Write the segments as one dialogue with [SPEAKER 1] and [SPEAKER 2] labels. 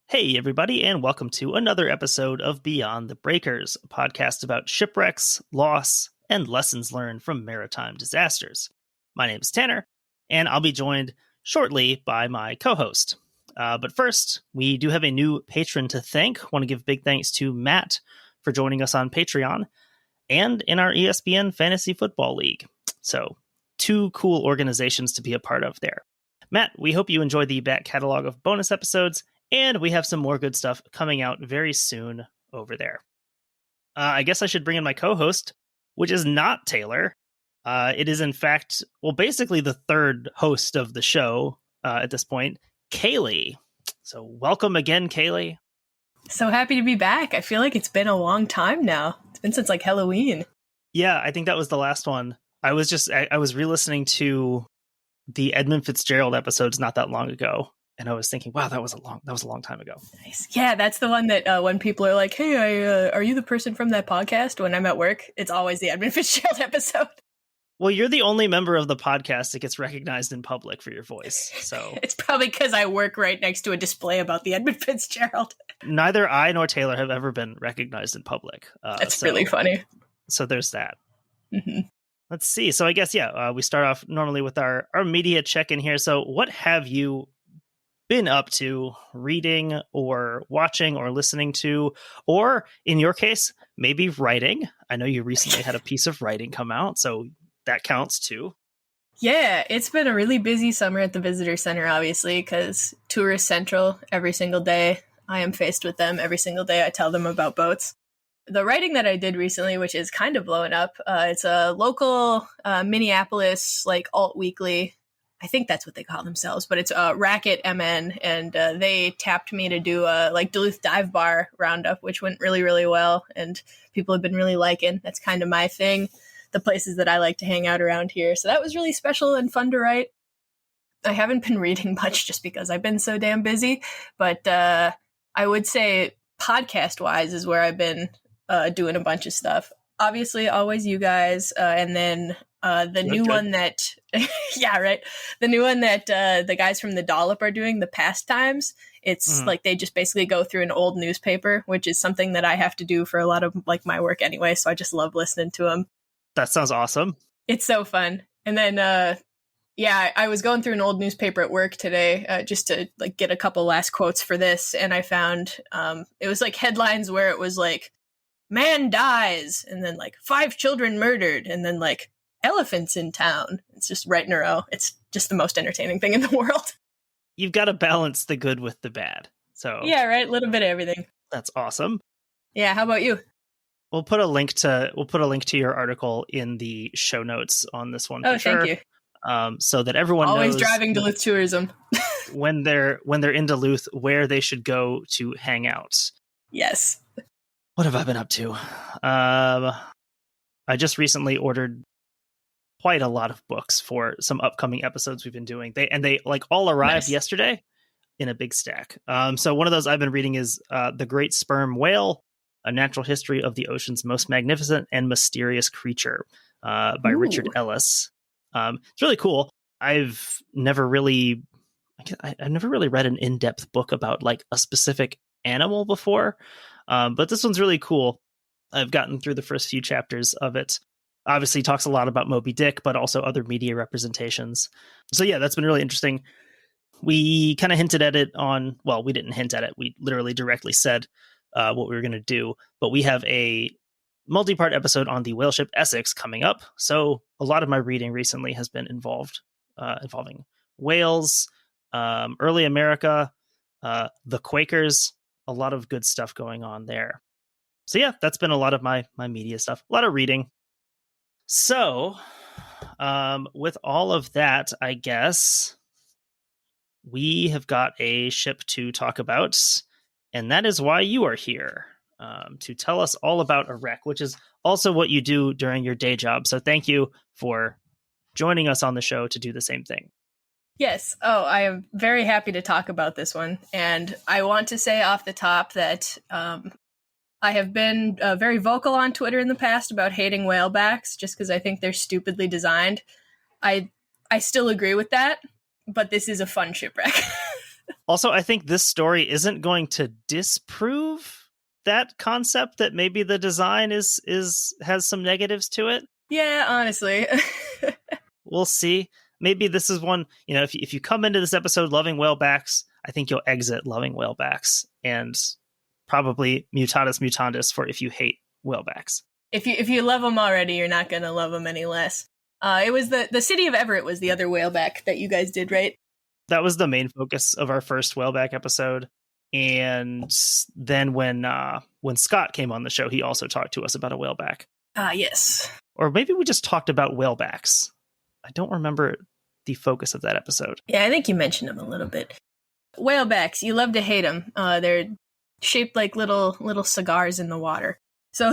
[SPEAKER 1] Hey, everybody, and welcome to another episode of Beyond the Breakers, a podcast about shipwrecks, loss, and lessons learned from maritime disasters. My name is Tanner, and I'll be joined shortly by my co-host. But first, we do have a new patron to thank. I want to give big thanks to Matt for joining us on Patreon and in our ESPN Fantasy Football League. So, two cool organizations to be a part of there. Matt, we hope you enjoy the back catalog of bonus episodes, and we have some more good stuff coming out very soon over there. I guess I should bring in my co-host, which is not Taylor. It is, in fact, basically the third host of the show at this point, Kaylee. So welcome again, Kaylee.
[SPEAKER 2] So happy to be back. I feel like it's been a long time now. It's been since like Halloween.
[SPEAKER 1] Yeah, I think that was the last one. I was re-listening to the Edmund Fitzgerald episodes not that long ago. And I was thinking, wow, that was a long time ago.
[SPEAKER 2] Nice. Yeah, that's the one that when people are like, hey, are you the person from that podcast? When I'm at work, it's always the Edmund Fitzgerald episode.
[SPEAKER 1] Well, you're the only member of the podcast that gets recognized in public for your voice. So
[SPEAKER 2] it's probably because I work right next to a display about the Edmund Fitzgerald.
[SPEAKER 1] Neither I nor Taylor have ever been recognized in public.
[SPEAKER 2] That's really funny.
[SPEAKER 1] So there's that.
[SPEAKER 2] Mm-hmm.
[SPEAKER 1] Let's see. So I guess, we start off normally with our media check-in here. So what have you been up to reading or watching or listening to, or in your case, maybe writing? I know you recently had a piece of writing come out, so that counts too.
[SPEAKER 2] Yeah, it's been a really busy summer at the visitor center, obviously, because Tourist Central every single day. I am faced with them every single day. I tell them about boats. The writing that I did recently, which is kind of blowing up, it's a local Minneapolis alt weekly. I think that's what they call themselves, but it's Racket MN, and they tapped me to do a Duluth dive bar roundup, which went really, really well, and people have been really liking. That's kind of my thing, the places that I like to hang out around here. So that was really special and fun to write. I haven't been reading much just because I've been so damn busy, but I would say podcast-wise is where I've been doing a bunch of stuff. Obviously, always you guys, and then the new one that, yeah, right. The new one that the guys from the Dollop are doing, the Pastimes. It's they just basically go through an old newspaper, which is something that I have to do for a lot of my work anyway. So I just love listening to them.
[SPEAKER 1] That sounds awesome.
[SPEAKER 2] It's so fun. And then, I was going through an old newspaper at work today just to get a couple last quotes for this. And I found it was headlines where it was man dies, and then 5 children murdered, and then elephants in town. It's just right in a row. It's just the most entertaining thing in the world.
[SPEAKER 1] You've got to balance the good with the bad. So
[SPEAKER 2] yeah, right. A little bit of everything.
[SPEAKER 1] That's awesome.
[SPEAKER 2] Yeah. How about you?
[SPEAKER 1] We'll put a link to your article in the show notes on this one.
[SPEAKER 2] Oh, thank you.
[SPEAKER 1] So that everyone
[SPEAKER 2] always
[SPEAKER 1] knows
[SPEAKER 2] driving Duluth tourism
[SPEAKER 1] when they're in Duluth, where they should go to hang out.
[SPEAKER 2] Yes.
[SPEAKER 1] What have I been up to? I just recently ordered quite a lot of books for some upcoming episodes we've been doing. They all arrived yesterday in a big stack. So one of those I've been reading is The Great Sperm Whale, A Natural History of the Ocean's Most Magnificent and Mysterious Creature by Richard Ellis. It's really cool. I've never really read an in-depth book about a specific animal before. But this one's really cool. I've gotten through the first few chapters of it. Obviously talks a lot about Moby Dick, but also other media representations. So yeah, that's been really interesting. We kind of hinted at it we didn't hint at it. We literally directly said what we were going to do, but we have a multi-part episode on the whale ship Essex coming up. So a lot of my reading recently has been involving whales, early America, the Quakers, a lot of good stuff going on there. So yeah, that's been a lot of my media stuff, a lot of reading. So with all of that, I guess we have got a ship to talk about, and that is why you are here, to tell us all about a wreck, which is also what you do during your day job. So thank you for joining us on the show to do the same thing.
[SPEAKER 2] Yes. Oh, I am very happy to talk about this one. And I want to say off the top that I have been very vocal on Twitter in the past about hating whalebacks just because I think they're stupidly designed. I still agree with that, but this is a fun shipwreck.
[SPEAKER 1] Also, I think this story isn't going to disprove that concept that maybe the design has some negatives to it.
[SPEAKER 2] Yeah, honestly.
[SPEAKER 1] We'll see. Maybe this is one, if you come into this episode loving whalebacks, I think you'll exit loving whalebacks, and probably mutatis mutandis for if you hate whalebacks.
[SPEAKER 2] If you love them already, you're not going to love them any less. It was the city of Everett was the other whaleback that you guys did, right?
[SPEAKER 1] That was the main focus of our first whaleback episode. And then when Scott came on the show, he also talked to us about a whaleback.
[SPEAKER 2] Yes.
[SPEAKER 1] Or maybe we just talked about whalebacks. I don't remember the focus of that episode.
[SPEAKER 2] Yeah, I think you mentioned them a little bit. Whalebacks, you love to hate them. They're shaped like little cigars in the water. So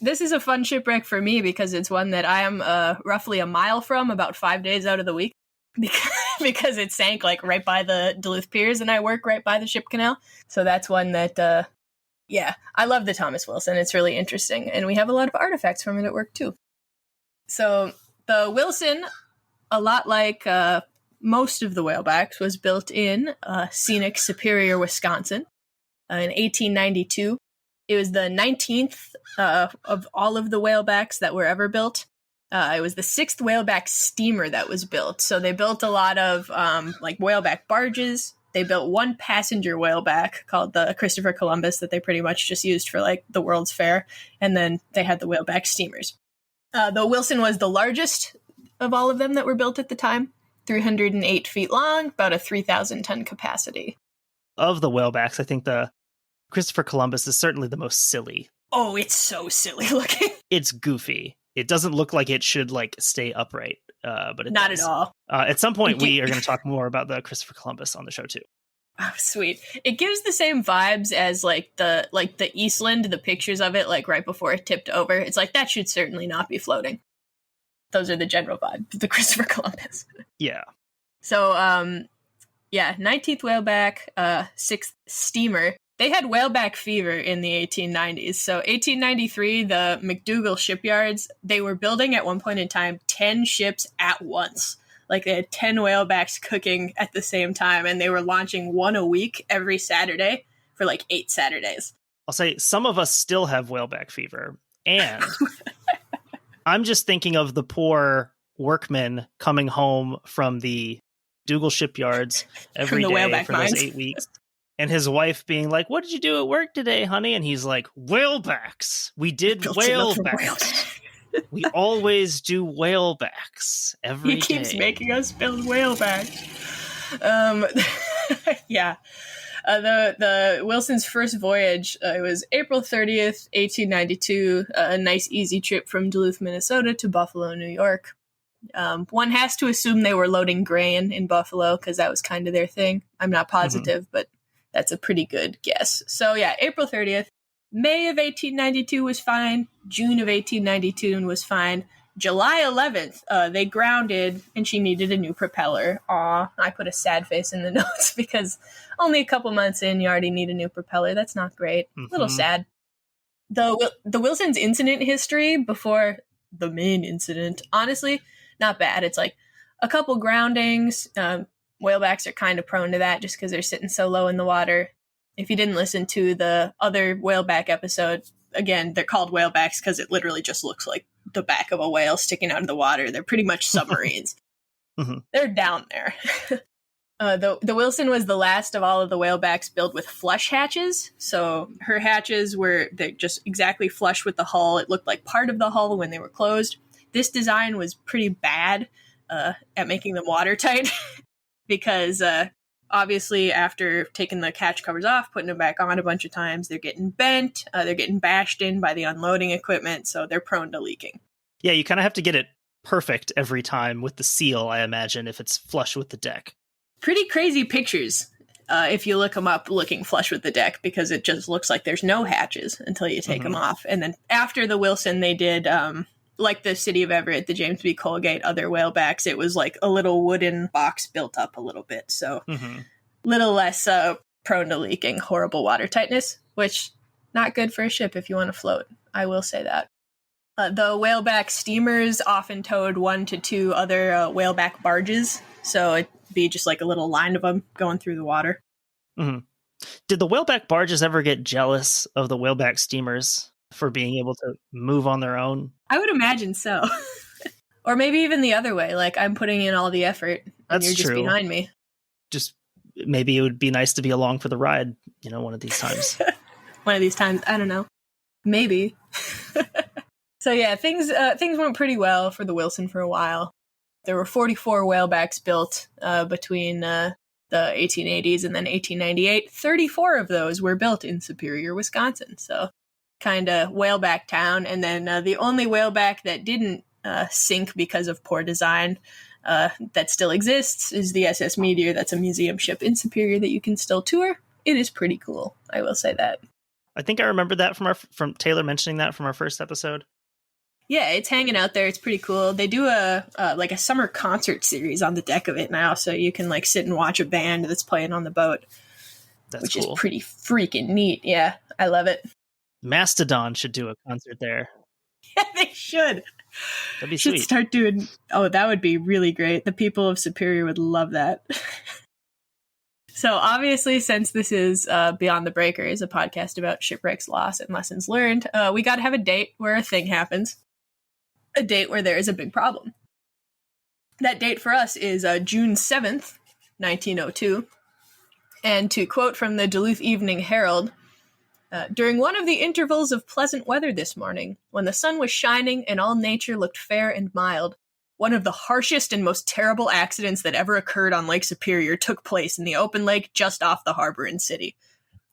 [SPEAKER 2] this is a fun shipwreck for me because it's one that I am roughly a mile from, about 5 days out of the week, because it sank like right by the Duluth piers, and I work right by the ship canal. So that's one that, I love the Thomas Wilson. It's really interesting, and we have a lot of artifacts from it at work too. So the Wilson, a lot like most of the whalebacks, was built in scenic Superior, Wisconsin in 1892. It was the 19th of all of the whalebacks that were ever built. It was the 6th whaleback steamer that was built. So they built a lot of whaleback barges. They built one passenger whaleback called the Christopher Columbus that they pretty much just used for like the World's Fair. And then they had the whaleback steamers. The Wilson was the largest of all of them that were built at the time. 308 feet long, about a 3,000 ton capacity.
[SPEAKER 1] Of the whalebacks, I think the Christopher Columbus is certainly the most silly.
[SPEAKER 2] Oh, it's so silly looking.
[SPEAKER 1] It's goofy. It doesn't look like it should stay upright, but it
[SPEAKER 2] not
[SPEAKER 1] does.
[SPEAKER 2] At all.
[SPEAKER 1] At some point, we are going to talk more about the Christopher Columbus on the show too.
[SPEAKER 2] Oh, sweet! It gives the same vibes as the Eastland, the pictures of it right before it tipped over. It's like that should certainly not be floating. Those are the general vibes of the Christopher Columbus.
[SPEAKER 1] Yeah.
[SPEAKER 2] So, 19th whaleback, 6th steamer. They had whaleback fever in the 1890s. So 1893, the McDougal shipyards, they were building at one point in time 10 ships at once. Like they had 10 whalebacks cooking at the same time, and they were launching one a week every Saturday for 8 Saturdays.
[SPEAKER 1] I'll say some of us still have whaleback fever. And I'm just thinking of the poor workmen coming home from the Dougal shipyards every day for those 8 weeks. And his wife being like, "What did you do at work today, honey?" And he's like, "Whalebacks. We did whalebacks. We always do whalebacks every day."
[SPEAKER 2] He keeps making us build whalebacks. Yeah. The Wilson's first voyage, it was April 30th, 1892, a nice easy trip from Duluth, Minnesota to Buffalo, New York. One has to assume they were loading grain in Buffalo because that was kind of their thing. I'm not positive, but that's a pretty good guess. So yeah, April 30th. May of 1892 was fine. June of 1892 was fine. July 11th, they grounded, and she needed a new propeller. Aw, I put a sad face in the notes because only a couple months in, you already need a new propeller. That's not great. A little sad. The Wilson's incident history before the main incident, honestly, not bad. It's a couple groundings. Whalebacks are kind of prone to that just because they're sitting so low in the water. If you didn't listen to the other whaleback episode, again, they're called whalebacks because it literally just looks like the back of a whale sticking out of the water. They're pretty much submarines. They're down there. The Wilson was the last of all of the whalebacks built with flush hatches. So her hatches they're just exactly flush with the hull. It looked like part of the hull when they were closed. This design was pretty bad at making them watertight because obviously after taking the catch covers off, putting them back on a bunch of times, they're getting bent. They're getting bashed in by the unloading equipment, so they're prone to leaking.
[SPEAKER 1] Yeah, you kind of have to get it perfect every time with the seal, I imagine, if it's flush with the deck.
[SPEAKER 2] Pretty crazy pictures if you look them up looking flush with the deck, because it just looks like there's no hatches until you take them off. And then after the Wilson, they did, like the city of Everett, the James B. Colgate, other whalebacks, it was like a little wooden box built up a little bit. So little less prone to leaking, horrible water tightness, which not good for a ship if you want to float. I will say that. The whaleback steamers often towed 1 to 2 other whaleback barges. So it'd be just like a little line of them going through the water.
[SPEAKER 1] Mm-hmm. Did the whaleback barges ever get jealous of the whaleback steamers for being able to move on their own?
[SPEAKER 2] I would imagine so. Or maybe even the other way. Like, I'm putting in all the effort and
[SPEAKER 1] That's
[SPEAKER 2] you're just
[SPEAKER 1] true.
[SPEAKER 2] behind me.
[SPEAKER 1] Just maybe it would be nice to be along for the ride, one of these times.
[SPEAKER 2] One of these times. I don't know. Maybe. So yeah, things went pretty well for the Wilson for a while. There were 44 whalebacks built between the 1880s and then 1898. 34 of those were built in Superior, Wisconsin. So kind of whaleback town. And then the only whaleback that didn't sink because of poor design that still exists is the SS Meteor. That's a museum ship in Superior that you can still tour. It is pretty cool. I will say that.
[SPEAKER 1] I think I remember that from Taylor mentioning that from our first episode.
[SPEAKER 2] Yeah, it's hanging out there. It's pretty cool. They do a summer concert series on the deck of it now, so you can like sit and watch a band that's playing on the boat.
[SPEAKER 1] That's
[SPEAKER 2] which
[SPEAKER 1] cool.
[SPEAKER 2] Is pretty freaking neat. Yeah, I love it.
[SPEAKER 1] Mastodon should do a concert there.
[SPEAKER 2] Yeah, they should.
[SPEAKER 1] That'd be sweet.
[SPEAKER 2] Should start doing. Oh, that would be really great. The people of Superior would love that. So obviously, since this is Beyond the Breakers, a podcast about shipwrecks, loss, and lessons learned, we got to have a date where a thing happens. A date where there is a big problem. That date for us is June 7th, 1902. And to quote from the Duluth Evening Herald, during one of the intervals of pleasant weather this morning, when the sun was shining and all nature looked fair and mild, one of the harshest and most terrible accidents that ever occurred on Lake Superior took place in the open lake just off the harbor and city.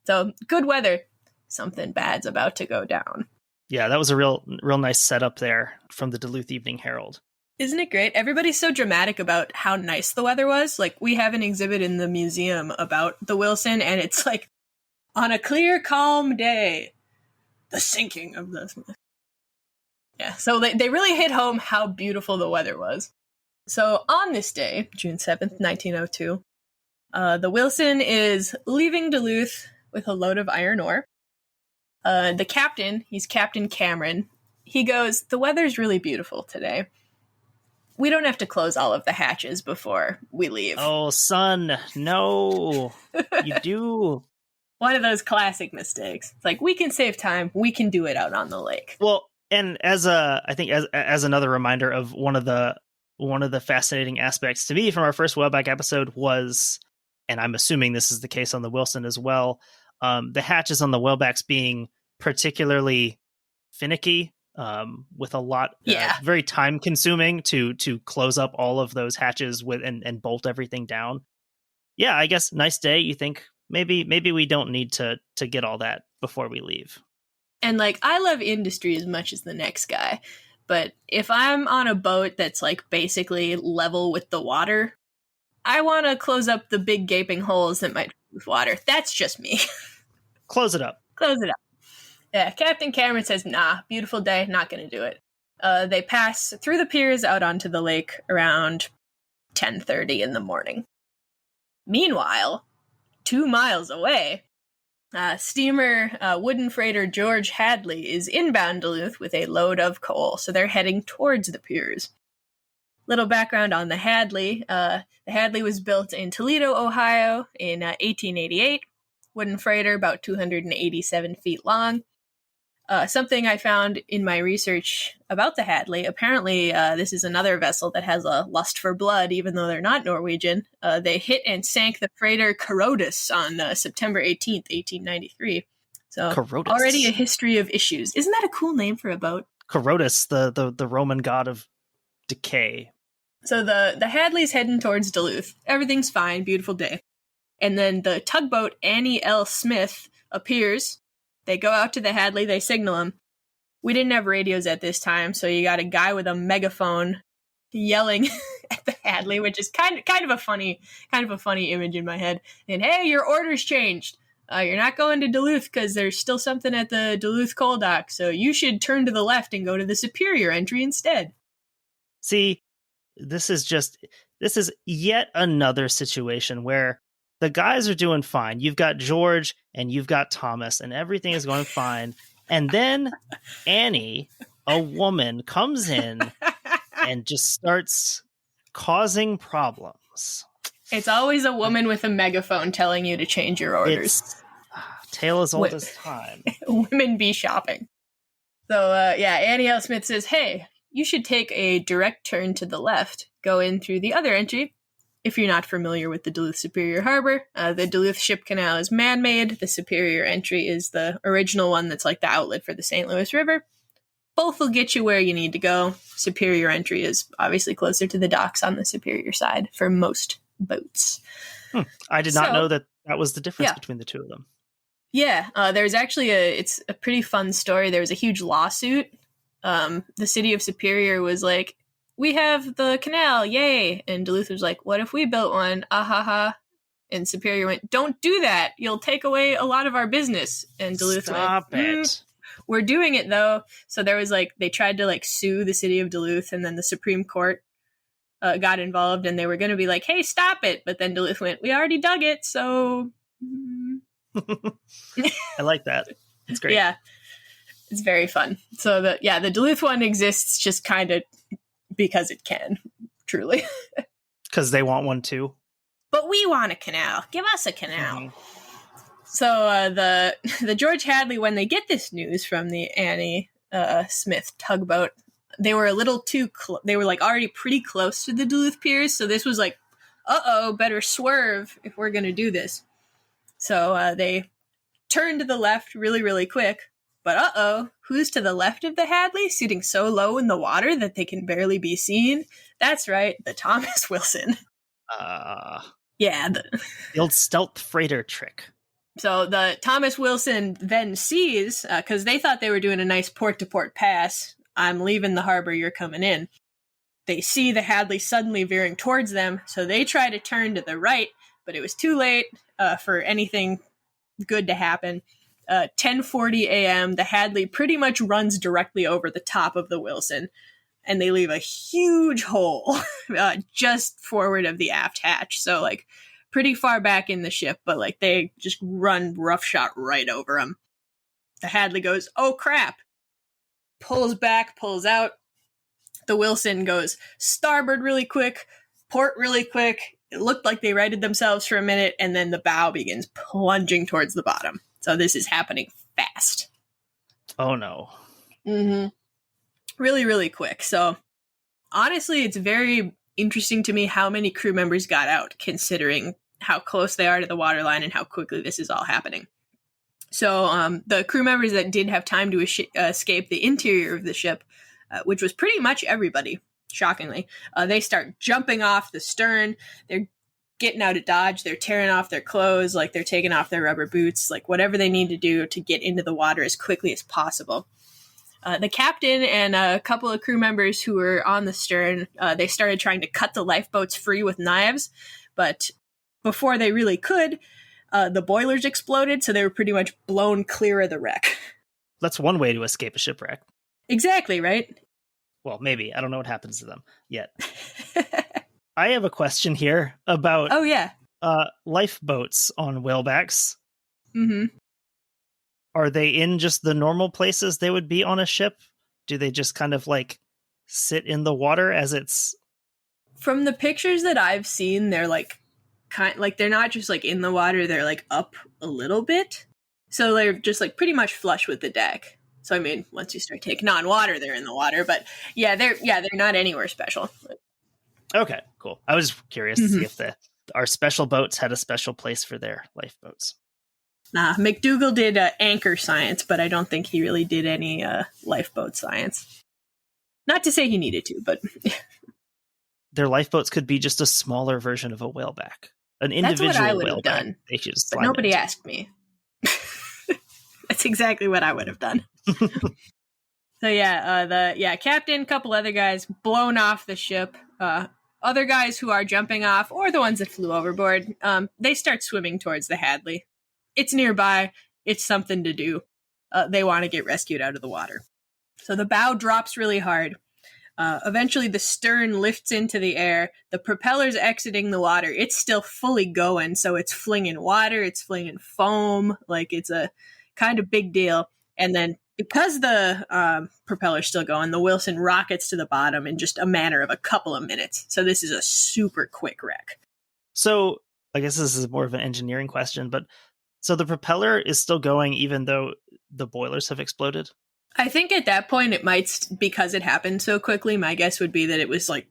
[SPEAKER 2] So, good weather. Something bad's about to go down.
[SPEAKER 1] Yeah, that was a real nice setup there from the Duluth Evening Herald.
[SPEAKER 2] Isn't it great? Everybody's so dramatic about how nice the weather was. Like, we have an exhibit in the museum about the Wilson, and it's like, on a clear, calm day, the sinking of the... Yeah, so they really hit home how beautiful the weather was. So on this day, June 7th, 1902, the Wilson is leaving Duluth with a load of iron ore. The captain, he's Captain Cameron, he goes, "The weather's really beautiful today. We don't have to close all of the hatches before we leave."
[SPEAKER 1] Oh, son, no. You do.
[SPEAKER 2] One of those classic mistakes. It's like, we can save time. We can do it out on the lake.
[SPEAKER 1] Well, and as another reminder of one of the fascinating aspects to me from our first Whaleback episode was, and I'm assuming this is the case on the Wilson as well, the hatches on the Whalebacks being particularly finicky, with a lot, very time consuming to close up all of those hatches with and bolt everything down. Yeah, I guess nice day. You think maybe we don't need to get all that before we leave.
[SPEAKER 2] And like, I love industry as much as the next guy, but if I'm on a boat that's like basically level with the water, I want to close up the big gaping holes that might fill with water. That's just me.
[SPEAKER 1] Close it up.
[SPEAKER 2] Close it up. Yeah, Captain Cameron says, nah, beautiful day, not going to do it. They pass through the piers out onto the lake around 10:30 in the morning. Meanwhile, 2 miles away, steamer wooden freighter George Hadley is inbound Duluth with a load of coal, so they're heading towards the piers. Little background on the Hadley. The Hadley was built in Toledo, Ohio in 1888. Wooden freighter, about 287 feet long. Something I found in my research about the Hadley, apparently this is another vessel that has a lust for blood, even though they're not Norwegian. They hit and sank the freighter Carrodus on September 18th, 1893. So
[SPEAKER 1] Carrodus. Already
[SPEAKER 2] a history of issues. Isn't that a cool name for a boat?
[SPEAKER 1] Carrodus, the Roman god of decay.
[SPEAKER 2] So the Hadley's heading towards Duluth. Everything's fine, beautiful day. And then the tugboat Annie L. Smith appears. They go out to the Hadley, they signal him. We didn't have radios at this time, so you got a guy with a megaphone yelling at the Hadley, which is kind of a funny image in my head. And hey, your order's changed. You're not going to Duluth because there's still something at the Duluth coal dock, so you should turn to the left and go to the Superior entry instead.
[SPEAKER 1] See, this is yet another situation where the guys are doing fine. You've got George and you've got Thomas and everything is going fine. And then Annie, a woman, comes in and just starts causing problems. Stonehouse.
[SPEAKER 2] It's always a woman with a megaphone telling you to change your orders.
[SPEAKER 1] It's tale as old as time.
[SPEAKER 2] Women be shopping. So, Annie L. Smith says, hey, you should take a direct turn to the left, go in through the other entry. If you're not familiar with the Duluth Superior Harbor, the Duluth Ship Canal is man-made. The Superior entry is the original one that's like the outlet for the St. Louis River. Both will get you where you need to go. Superior entry is obviously closer to the docks on the Superior side for most boats.
[SPEAKER 1] I did not know that was the difference between the two of them.
[SPEAKER 2] Yeah, there's actually it's a pretty fun story. There was a huge lawsuit. The city of Superior was like, we have the canal, yay! And Duluth was like, what if we built one? Ah-ha-ha. And Superior went, don't do that. You'll take away a lot of our business. And Duluth went, we're doing it, though. So there was they tried to sue the city of Duluth, and then the Supreme Court got involved, and they were going to be like, hey, stop it. But then Duluth went, we already dug it, so...
[SPEAKER 1] I like that. It's great.
[SPEAKER 2] Yeah. It's very fun. So the Duluth one exists just kind of because it can, truly.
[SPEAKER 1] Because they want one too.
[SPEAKER 2] But we want a canal. Give us a canal. Mm-hmm. So the George Hadley, when they get this news from the Annie Smith tugboat, they were a little too they were already pretty close to the Duluth piers. So this was better swerve if we're going to do this. So they turned to the left really, really quick. But who's to the left of the Hadley, sitting so low in the water that they can barely be seen? That's right, the Thomas Wilson.
[SPEAKER 1] The old stealth freighter trick.
[SPEAKER 2] So the Thomas Wilson then sees, because they thought they were doing a nice port-to-port pass, I'm leaving the harbor, you're coming in. They see the Hadley suddenly veering towards them, so they try to turn to the right, but it was too late for anything good to happen. 10:40 a.m., the Hadley pretty much runs directly over the top of the Wilson, and they leave a huge hole just forward of the aft hatch. So, pretty far back in the ship, but, they just run roughshod right over them. The Hadley goes, oh, crap. Pulls back, pulls out. The Wilson goes starboard really quick, port really quick. It looked like they righted themselves for a minute, and then the bow begins plunging towards the bottom. So this is happening fast.
[SPEAKER 1] Oh, no.
[SPEAKER 2] Mm-hmm. Really, really quick. So honestly, it's very interesting to me how many crew members got out, considering how close they are to the waterline and how quickly this is all happening. So the crew members that did have time to escape the interior of the ship, which was pretty much everybody, shockingly, they start jumping off the stern. They're getting out of Dodge. They're tearing off their clothes, they're taking off their rubber boots, whatever they need to do to get into the water as quickly as possible. The captain and a couple of crew members who were on the stern, they started trying to cut the lifeboats free with knives, but before they really could, the boilers exploded, so they were pretty much blown clear of the wreck.
[SPEAKER 1] That's one way to escape a shipwreck.
[SPEAKER 2] Exactly, right?
[SPEAKER 1] Well, maybe. I don't know what happens to them yet. I have a question here about lifeboats on whalebacks.
[SPEAKER 2] Mm-hmm.
[SPEAKER 1] Are they in just the normal places they would be on a ship? Do they just kind of sit in the water as it's...
[SPEAKER 2] From the pictures that I've seen, they're they're not just in the water, they're up a little bit. So they're just pretty much flush with the deck. So I mean, once you start taking on water, they're in the water, but they're not anywhere special.
[SPEAKER 1] Okay, cool. I was curious to see if our special boats had a special place for their lifeboats.
[SPEAKER 2] Nah, McDougal did anchor science, but I don't think he really did any lifeboat science. Not to say he needed to, but...
[SPEAKER 1] Their lifeboats could be just a smaller version of a whaleback. An individual
[SPEAKER 2] That's what I would
[SPEAKER 1] whaleback.
[SPEAKER 2] have done,
[SPEAKER 1] they should just
[SPEAKER 2] but nobody asked me. That's exactly what I would have done. So the captain, couple other guys blown off the ship. Other guys who are jumping off, or the ones that flew overboard, they start swimming towards the Hadley. It's nearby. It's something to do. They want to get rescued out of the water. So the bow drops really hard. Eventually, the stern lifts into the air. The propeller's exiting the water. It's still fully going, so it's flinging water. It's flinging foam. It's a kind of big deal. And then because the propeller's still going, the Wilson rockets to the bottom in just a matter of a couple of minutes. So this is a super quick wreck.
[SPEAKER 1] So I guess this is more of an engineering question, but so the propeller is still going even though the boilers have exploded?
[SPEAKER 2] I think at that point it might, because it happened so quickly, my guess would be that it was like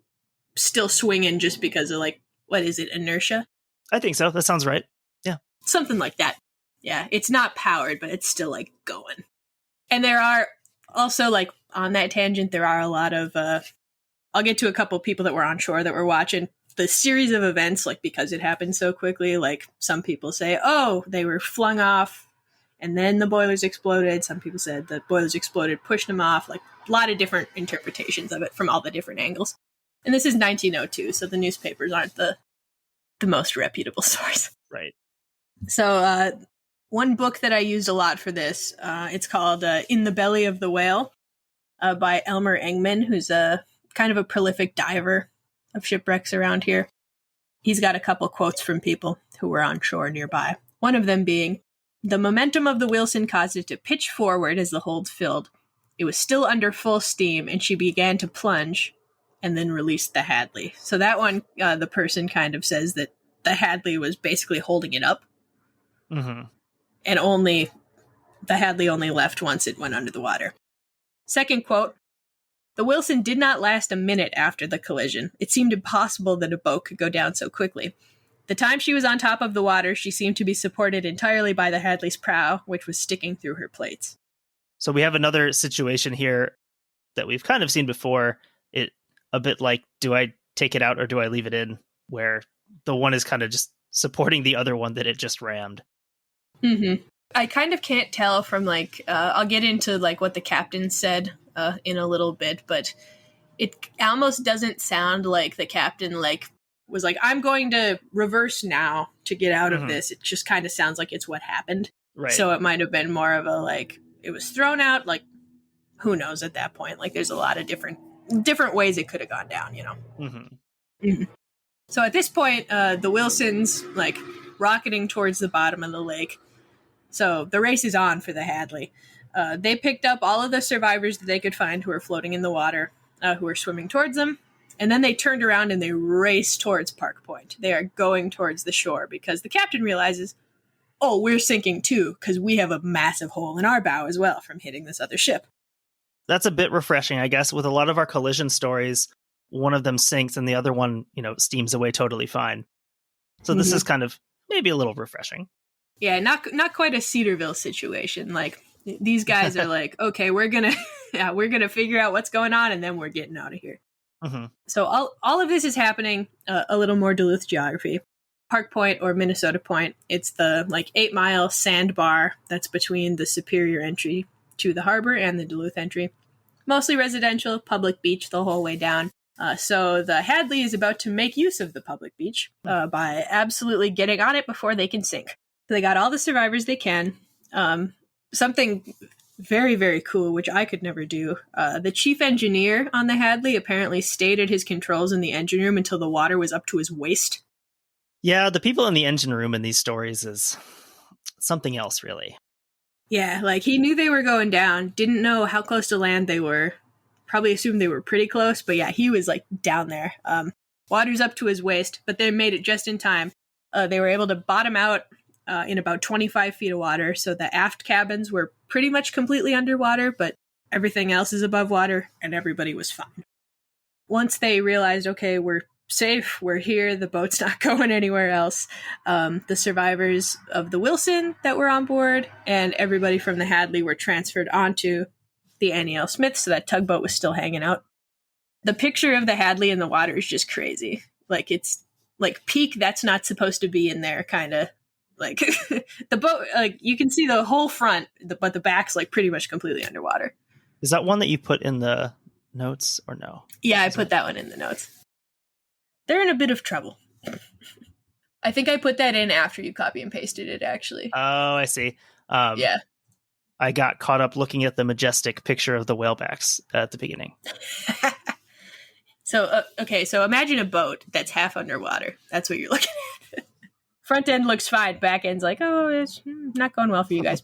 [SPEAKER 2] still swinging just because of like, what is it, inertia?
[SPEAKER 1] I think so. That sounds right. Yeah.
[SPEAKER 2] Something like that. Yeah, it's not powered, but it's still like going. And there are also, like, on that tangent, there are a lot of, I'll get to a couple people that were on shore that were watching the series of events, like, because it happened so quickly. Like, some people say, oh, they were flung off and then the boilers exploded. Some people said the boilers exploded, pushed them off. Like, a lot of different interpretations of it from all the different angles. And this is 1902, so the newspapers aren't the most reputable source.
[SPEAKER 1] Right.
[SPEAKER 2] So, one book that I used a lot for this, it's called In the Belly of the Whale by Elmer Engman, who's a kind of a prolific diver of shipwrecks around here. He's got a couple quotes from people who were on shore nearby. One of them being, "The momentum of the Wilson caused it to pitch forward as the hold filled. It was still under full steam, and she began to plunge and then released the Hadley." So that one, the person kind of says that the Hadley was basically holding it up.
[SPEAKER 1] Mm-hmm.
[SPEAKER 2] And the Hadley only left once it went under the water. Second quote, "The Wilson did not last a minute after the collision. It seemed impossible that a boat could go down so quickly. The time she was on top of the water, she seemed to be supported entirely by the Hadley's prow, which was sticking through her plates."
[SPEAKER 1] So we have another situation here that we've kind of seen before. It a bit like, do I take it out or do I leave it in? Where the one is kind of just supporting the other one that it just rammed.
[SPEAKER 2] Mm-hmm. I kind of can't tell from, like, I'll get into, like, what the captain said in a little bit, but it almost doesn't sound like the captain, like, was like, I'm going to reverse now to get out of this. It just kind of sounds like it's what happened.
[SPEAKER 1] Right.
[SPEAKER 2] So it might have been more of a, like, it was thrown out, like, who knows at that point? Like, there's a lot of different ways it could have gone down, you know?
[SPEAKER 1] Mm-hmm. Mm-hmm.
[SPEAKER 2] So at this point, the Wilson's, like, rocketing towards the bottom of the lake. So the race is on for the Hadley. They picked up all of the survivors that they could find who were floating in the water, who were swimming towards them. And then they turned around and they raced towards Park Point. They are going towards the shore because the captain realizes, oh, we're sinking too, because we have a massive hole in our bow as well from hitting this other ship.
[SPEAKER 1] That's a bit refreshing, I guess. With a lot of our collision stories, one of them sinks and the other one, steams away totally fine. So this is kind of maybe a little refreshing.
[SPEAKER 2] Yeah, not quite a Cedarville situation. Like, these guys are like, okay, we're gonna figure out what's going on, and then we're getting out of here. Mm-hmm. So all of this is happening. A little more Duluth geography. Park Point, or Minnesota Point, it's the 8-mile sandbar that's between the Superior entry to the harbor and the Duluth entry. Mostly residential, public beach the whole way down. So the Hadley is about to make use of the public beach by absolutely getting on it before they can sink. So they got all the survivors they can. Something very, very cool, which I could never do. The chief engineer on the Hadley apparently stayed at his controls in the engine room until the water was up to his waist.
[SPEAKER 1] Yeah, the people in the engine room in these stories is something else, really.
[SPEAKER 2] Yeah, he knew they were going down, didn't know how close to land they were. Probably assumed they were pretty close, but yeah, he was down there. Water's up to his waist, but they made it just in time. They were able to bottom out in about 25 feet of water, so the aft cabins were pretty much completely underwater, but everything else is above water, and everybody was fine. Once they realized, okay, we're safe, we're here, the boat's not going anywhere else, the survivors of the Wilson that were on board and everybody from the Hadley were transferred onto the Annie L. Smith, so that tugboat was still hanging out. The picture of the Hadley in the water is just crazy. It's peak that's not supposed to be in there, kind of. The boat, you can see the whole front, but the back's pretty much completely underwater.
[SPEAKER 1] Is that one that you put in the notes or no?
[SPEAKER 2] Yeah, I put that one in the notes. They're in a bit of trouble. I think I put that in after you copy and pasted it, actually.
[SPEAKER 1] Oh, I see.
[SPEAKER 2] Yeah.
[SPEAKER 1] I got caught up looking at the majestic picture of the whalebacks at the beginning.
[SPEAKER 2] So imagine a boat that's half underwater. That's what you're looking at. Front end looks fine. Back end's it's not going well for you guys.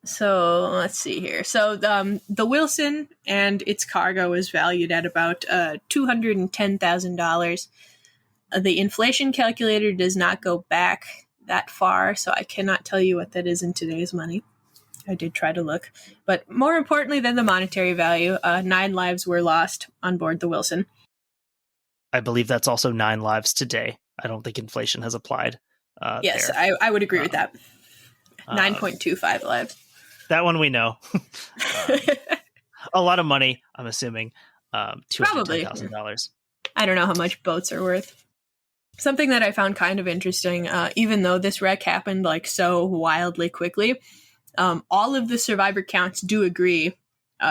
[SPEAKER 2] So let's see here. So the Wilson and its cargo was valued at about $210,000. The inflation calculator does not go back that far, so I cannot tell you what that is in today's money. I did try to look. But more importantly than the monetary value, 9 lives were lost on board the Wilson.
[SPEAKER 1] I believe that's also 9 lives today. I don't think inflation has applied.
[SPEAKER 2] Yes, I would agree with that. 9.25 lives.
[SPEAKER 1] That one we know. A lot of money, I'm assuming. $210,000.
[SPEAKER 2] I don't know how much boats are worth. Something that I found kind of interesting, even though this wreck happened like so wildly quickly, all of the survivor counts do agree,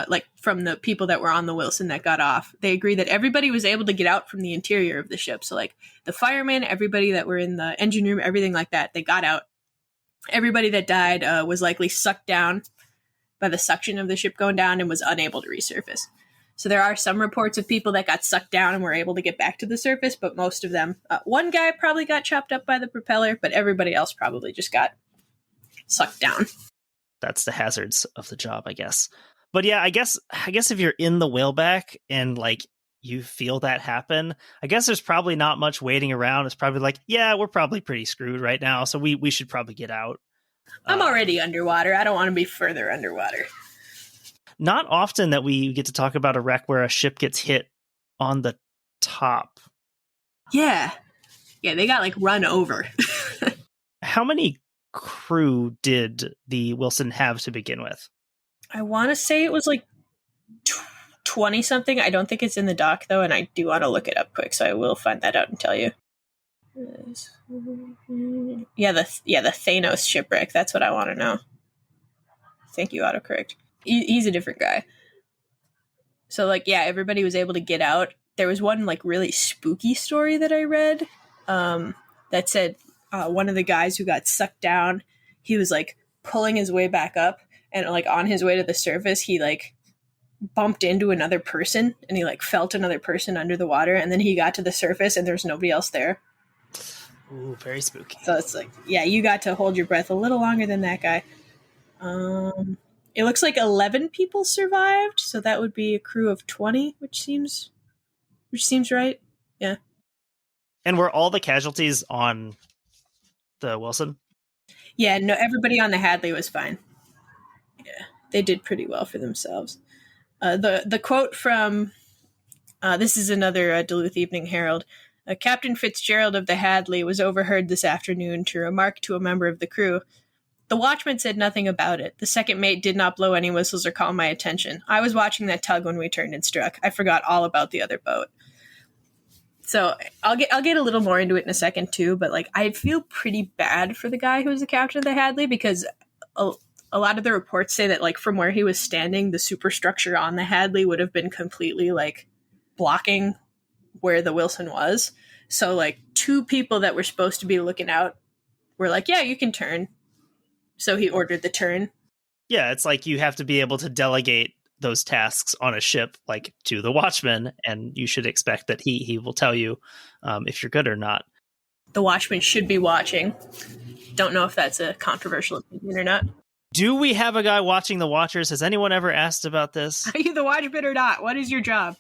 [SPEAKER 2] like from the people that were on the Wilson that got off, they agree that everybody was able to get out from the interior of the ship. So like the firemen, everybody that were in the engine room, everything like that, they got out. Everybody that died was likely sucked down by the suction of the ship going down and was unable to resurface. So there are some reports of people that got sucked down and were able to get back to the surface, but most of them, one guy probably got chopped up by the propeller, but everybody else probably just got sucked down.
[SPEAKER 1] That's the hazards of the job, I guess. But yeah, I guess if you're in the whaleback and like you feel that happen, I guess there's probably not much waiting around. It's probably like, yeah, we're probably pretty screwed right now, so we should probably get out.
[SPEAKER 2] I'm already underwater. I don't want to be further underwater.
[SPEAKER 1] Not often that we get to talk about a wreck where a ship gets hit on the top.
[SPEAKER 2] Yeah. Yeah, they got like run over.
[SPEAKER 1] How many crew did the Wilson have to begin with?
[SPEAKER 2] I want to say it was like 20 something. I don't think it's in the doc though, and I do want to look it up quick, so I will find that out and tell you. Yeah, the Thanos shipwreck. That's what I want to know. Thank you, autocorrect. He's a different guy. So like, yeah, everybody was able to get out. There was one like really spooky story that I read that said one of the guys who got sucked down, he was like pulling his way back up, and like on his way to the surface, he like bumped into another person, and he like felt another person under the water, and then he got to the surface and there's nobody else there.
[SPEAKER 1] Ooh, very spooky.
[SPEAKER 2] So it's like, yeah, you got to hold your breath a little longer than that guy. It looks like 11 people survived, so that would be a crew of 20, which seems right. Yeah.
[SPEAKER 1] And were all the casualties on the Wilson?
[SPEAKER 2] Yeah, no, everybody on the Hadley was fine. Yeah, they did pretty well for themselves. The quote from this is another Duluth Evening Herald. Captain Fitzgerald of the Hadley was overheard this afternoon to remark to a member of the crew, "The watchman said nothing about it. The second mate did not blow any whistles or call my attention. I was watching that tug when we turned and struck. I forgot all about the other boat." So I'll get a little more into it in a second too, but like I feel pretty bad for the guy who was the captain of the Hadley, because a lot of the reports say that like from where he was standing, the superstructure on the Hadley would have been completely like blocking where the Wilson was. So like 2 people that were supposed to be looking out were like, yeah, you can turn. So he ordered the turn.
[SPEAKER 1] Yeah, it's like you have to be able to delegate those tasks on a ship like to the watchman, and you should expect that he will tell you if you're good or not.
[SPEAKER 2] The watchman should be watching. Don't know if that's a controversial opinion or not.
[SPEAKER 1] Do we have a guy watching the Watchers? Has anyone ever asked about this?
[SPEAKER 2] Are you the watchman or not? What is your job?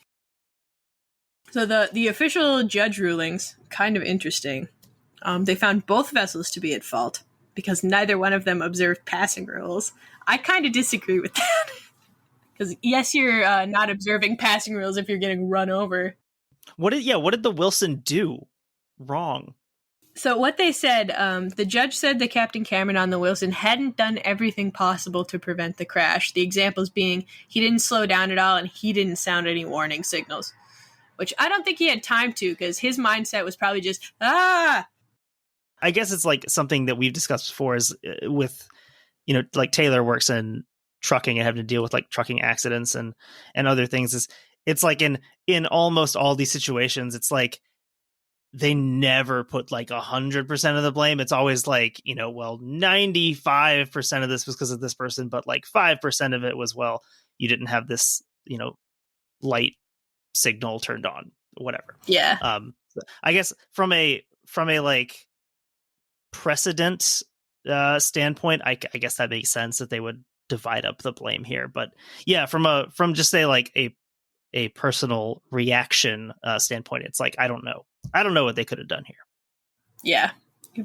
[SPEAKER 2] So the official judge rulings, kind of interesting. They found both vessels to be at fault because neither one of them observed passing rules. I kind of disagree with that. Because yes, you're not observing passing rules if you're getting run over.
[SPEAKER 1] What did the Wilson do wrong?
[SPEAKER 2] So what they said, the judge said that Captain Cameron on the Wilson hadn't done everything possible to prevent the crash. The examples being he didn't slow down at all and he didn't sound any warning signals. Which I don't think he had time to, because his mindset was probably just, ah!
[SPEAKER 1] I guess it's like something that we've discussed before is with, like Taylor works in trucking and having to deal with like trucking accidents and other things. It's like in almost all these situations, it's like they never put like 100% of the blame. It's always like, 95% of this was because of this person, but like 5% of it was, well, you didn't have this, light signal turned on, whatever.
[SPEAKER 2] Yeah.
[SPEAKER 1] I guess from a like precedent standpoint, I guess that makes sense that they would divide up the blame here. But yeah, from just say like a personal reaction standpoint, it's like, I don't know. I don't know what they could have done here.
[SPEAKER 2] Yeah.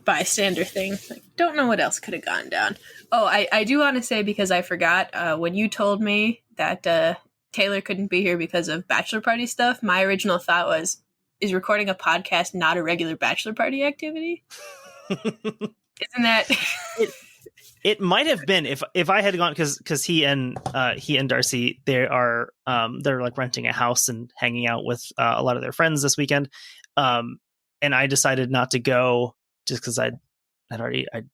[SPEAKER 2] Bystander thing. Like, don't know what else could have gone down. Oh, I do want to say, because I forgot, when you told me that Taylor couldn't be here because of bachelor party stuff, my original thought was, is recording a podcast not a regular bachelor party activity? Isn't that...
[SPEAKER 1] It might have been if I had gone, because he and Darcy, they're like renting a house and hanging out with a lot of their friends this weekend, and I decided not to go just because I'd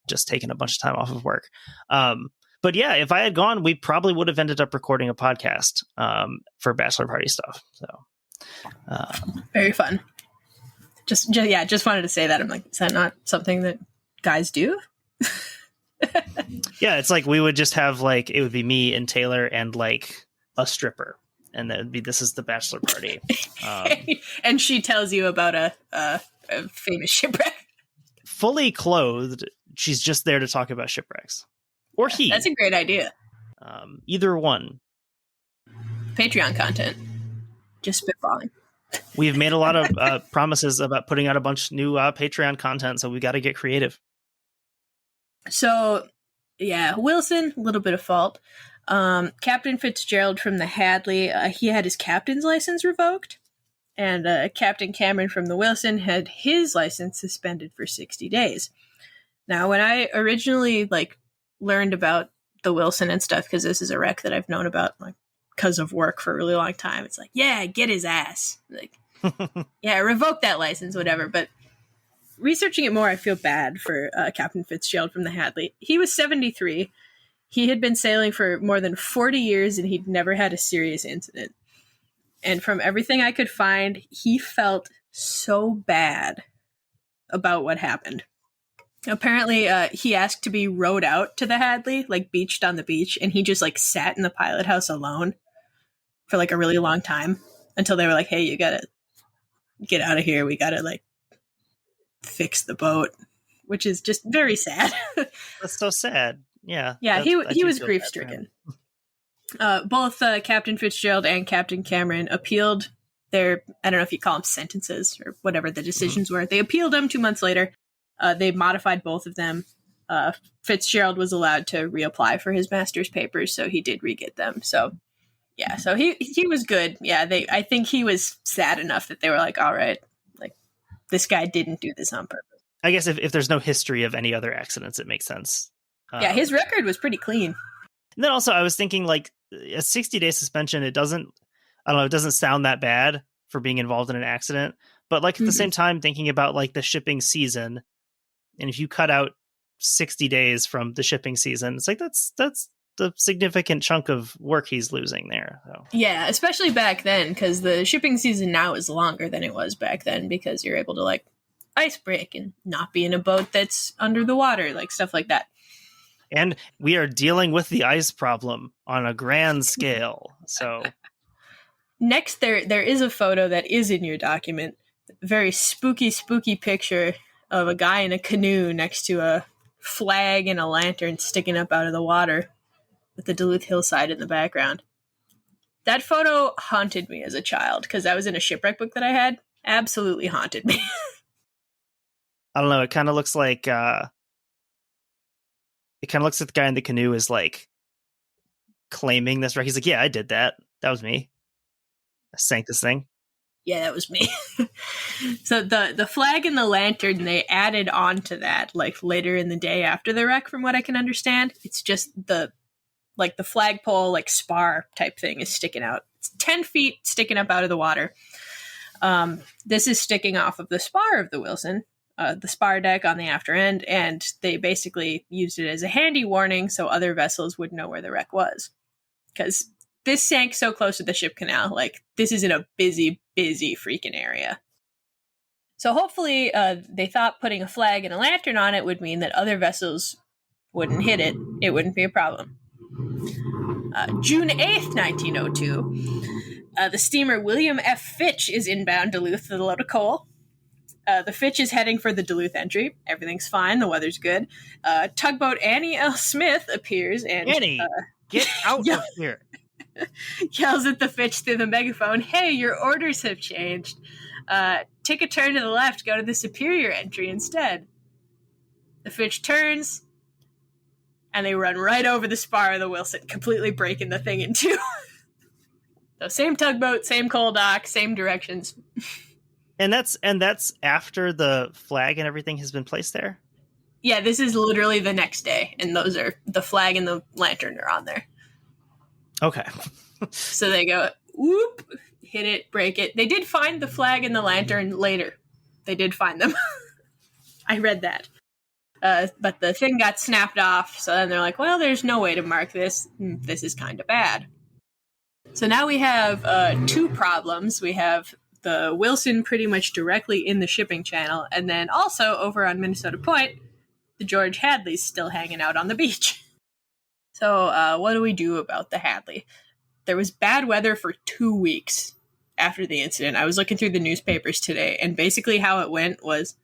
[SPEAKER 1] just taken a bunch of time off of work. But yeah, if I had gone, we probably would have ended up recording a podcast for bachelor party stuff. So
[SPEAKER 2] very fun. Just wanted to say that. I'm like, is that not something that guys do?
[SPEAKER 1] Yeah, it's like we would just have like, it would be me and Taylor and like a stripper, and that would be, this is the bachelor party.
[SPEAKER 2] And she tells you about a famous shipwreck.
[SPEAKER 1] Fully clothed, she's just there to talk about shipwrecks. Or he.
[SPEAKER 2] That's a great idea.
[SPEAKER 1] Either one.
[SPEAKER 2] Patreon content. Just spitballing.
[SPEAKER 1] We've made a lot of promises about putting out a bunch of new Patreon content, so we got to get creative.
[SPEAKER 2] So, yeah, Wilson, a little bit of fault. Captain Fitzgerald from the Hadley, he had his captain's license revoked. And Captain Cameron from the Wilson had his license suspended for 60 days. Now, when I originally learned about the Wilson and stuff, because this is a wreck that I've known about because of work for a really long time, it's like, yeah, get his ass. Yeah, revoke that license, whatever. But researching it more, I feel bad for Captain Fitzgerald from the Hadley. He was 73. He had been sailing for more than 40 years, and he'd never had a serious incident. And from everything I could find, he felt so bad about what happened. Apparently, he asked to be rowed out to the Hadley, beached on the beach, and he just sat in the pilot house alone for a really long time until they were like, hey, you gotta get out of here. We gotta fix the boat, which is just very sad.
[SPEAKER 1] That's so sad. Yeah.
[SPEAKER 2] Yeah, he was grief stricken. Both Captain Fitzgerald and Captain Cameron appealed their, I don't know if you call them sentences or whatever the decisions were. They appealed them 2 months later. They modified both of them. Fitzgerald was allowed to reapply for his master's papers, so he did re-get them. So, yeah, so he was good. Yeah, I think he was sad enough that they were like, all right, this guy didn't do this on purpose.
[SPEAKER 1] I guess if there's no history of any other accidents, it makes sense.
[SPEAKER 2] Yeah, his record was pretty clean.
[SPEAKER 1] And then also I was thinking a 60-day suspension, it doesn't sound that bad for being involved in an accident. But at the same time, thinking about the shipping season, and if you cut out 60 days from the shipping season, it's that's the significant chunk of work he's losing there. So.
[SPEAKER 2] Yeah, especially back then, because the shipping season now is longer than it was back then, because you're able to ice break and not be in a boat that's under the water, stuff like that.
[SPEAKER 1] And we are dealing with the ice problem on a grand scale. So
[SPEAKER 2] next, there is a photo that is in your document. Very spooky picture of a guy in a canoe next to a flag and a lantern sticking up out of the water with the Duluth hillside in the background. That photo haunted me as a child because that was in a shipwreck book that I had. Absolutely haunted me.
[SPEAKER 1] I don't know. It kind of looks like the guy in the canoe is claiming this wreck. He's like, yeah, I did that. That was me. I sank this thing.
[SPEAKER 2] Yeah, that was me. So the flag and the lantern, they added on to that later in the day after the wreck, from what I can understand. It's just the flagpole, spar type thing is sticking out. It's 10 feet sticking up out of the water. This is sticking off of the spar of the Wilson, the spar deck on the after end, and they basically used it as a handy warning so other vessels would know where the wreck was. Because this sank so close to the ship canal, this is in a busy freaking area. So hopefully they thought putting a flag and a lantern on it would mean that other vessels wouldn't hit it. It wouldn't be a problem. June 8th, 1902, the steamer William F. Fitch is inbound Duluth with a load of coal. The Fitch is heading for the Duluth entry. Everything's fine. The weather's good. Tugboat Annie L. Smith appears and...
[SPEAKER 1] Annie, get out of here.
[SPEAKER 2] Yells at the Fitch through the megaphone, hey, your orders have changed. take a turn to the left, go to the Superior entry instead. The fish turns, and they run right over the spar of the Wilson, completely breaking the thing in two. So same tugboat, same coal dock, same directions.
[SPEAKER 1] And that's after the flag and everything has been placed there?
[SPEAKER 2] Yeah, this is literally the next day, and those are the flag and the lantern are on there.
[SPEAKER 1] Okay.
[SPEAKER 2] So they go, whoop, hit it, break it. They did find the flag and the lantern later. They did find them. I read that. But the thing got snapped off, so then they're like, well, there's no way to mark this. This is kind of bad. So now we have two problems. We have the Wilson pretty much directly in the shipping channel, and then also over on Minnesota Point, the George Hadley's still hanging out on the beach. So what do we do about the Hadley? There was bad weather for 2 weeks after the incident. I was looking through the newspapers today, and basically how it went was,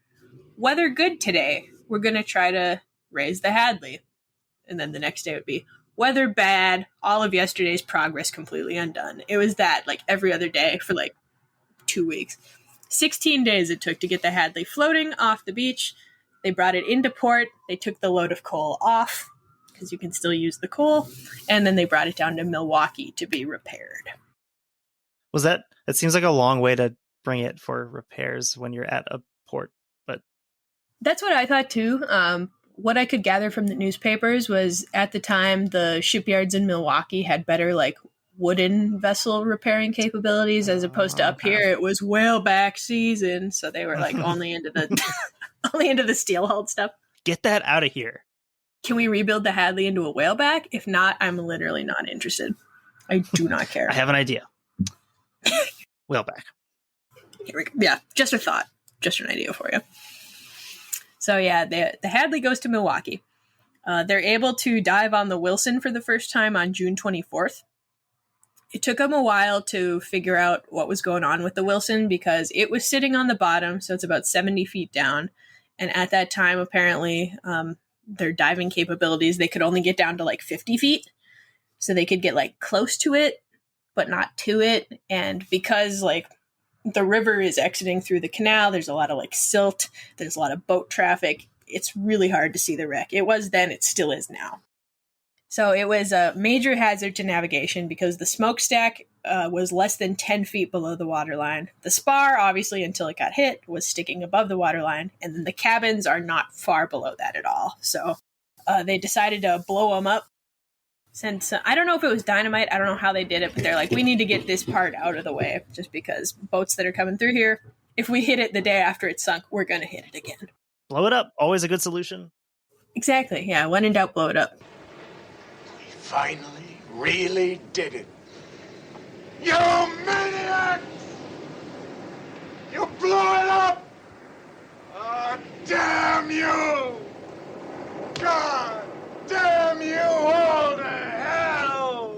[SPEAKER 2] weather good today. We're going to try to raise the Hadley. And then the next day would be, weather bad, all of yesterday's progress completely undone. It was that, like, every other day for, like, 2 weeks. 16 days it took to get the Hadley floating off the beach. They brought it into port. They took the load of coal off, because you can still use the coal. And then they brought it down to Milwaukee to be repaired.
[SPEAKER 1] Was that, it seems like a long way to bring it for repairs when you're at a port, but.
[SPEAKER 2] That's what I thought too. What I could gather from the newspapers was at the time, the shipyards in Milwaukee had better, like, wooden vessel repairing capabilities, as opposed to up here, it was whaleback season. So they were like only into the, only into the steel hulled stuff.
[SPEAKER 1] Get that out of here.
[SPEAKER 2] Can we rebuild the Hadley into a whaleback? If not, I'm literally not interested. I do not care.
[SPEAKER 1] I have an idea. Whaleback.
[SPEAKER 2] Yeah, just a thought. Just an idea for you. So yeah, the Hadley goes to Milwaukee. They're able to dive on the Wilson for the first time on June 24th. It took them a while to figure out what was going on with the Wilson, because it was sitting on the bottom, so it's about 70 feet down. And at that time, apparently, their diving capabilities, they could only get down to like 50 feet. So they could get like close to it, but not to it. And because like the river is exiting through the canal, there's a lot of like silt, there's a lot of boat traffic. It's really hard to see the wreck. It was then, it still is now. So it was a major hazard to navigation because the smokestack was less than 10 feet below the waterline. The spar, obviously, until it got hit, was sticking above the waterline. And then the cabins are not far below that at all. So they decided to blow them up. Since I don't know if it was dynamite, I don't know how they did it, but they're like, we need to get this part out of the way, just because boats that are coming through here, if we hit it the day after it sunk, we're going to hit it again.
[SPEAKER 1] Blow it up. Always a good solution.
[SPEAKER 2] Exactly. Yeah. When in doubt, blow it up.
[SPEAKER 3] We finally really did it. You maniacs! You blew it up! Oh, damn you! God damn you all to hell!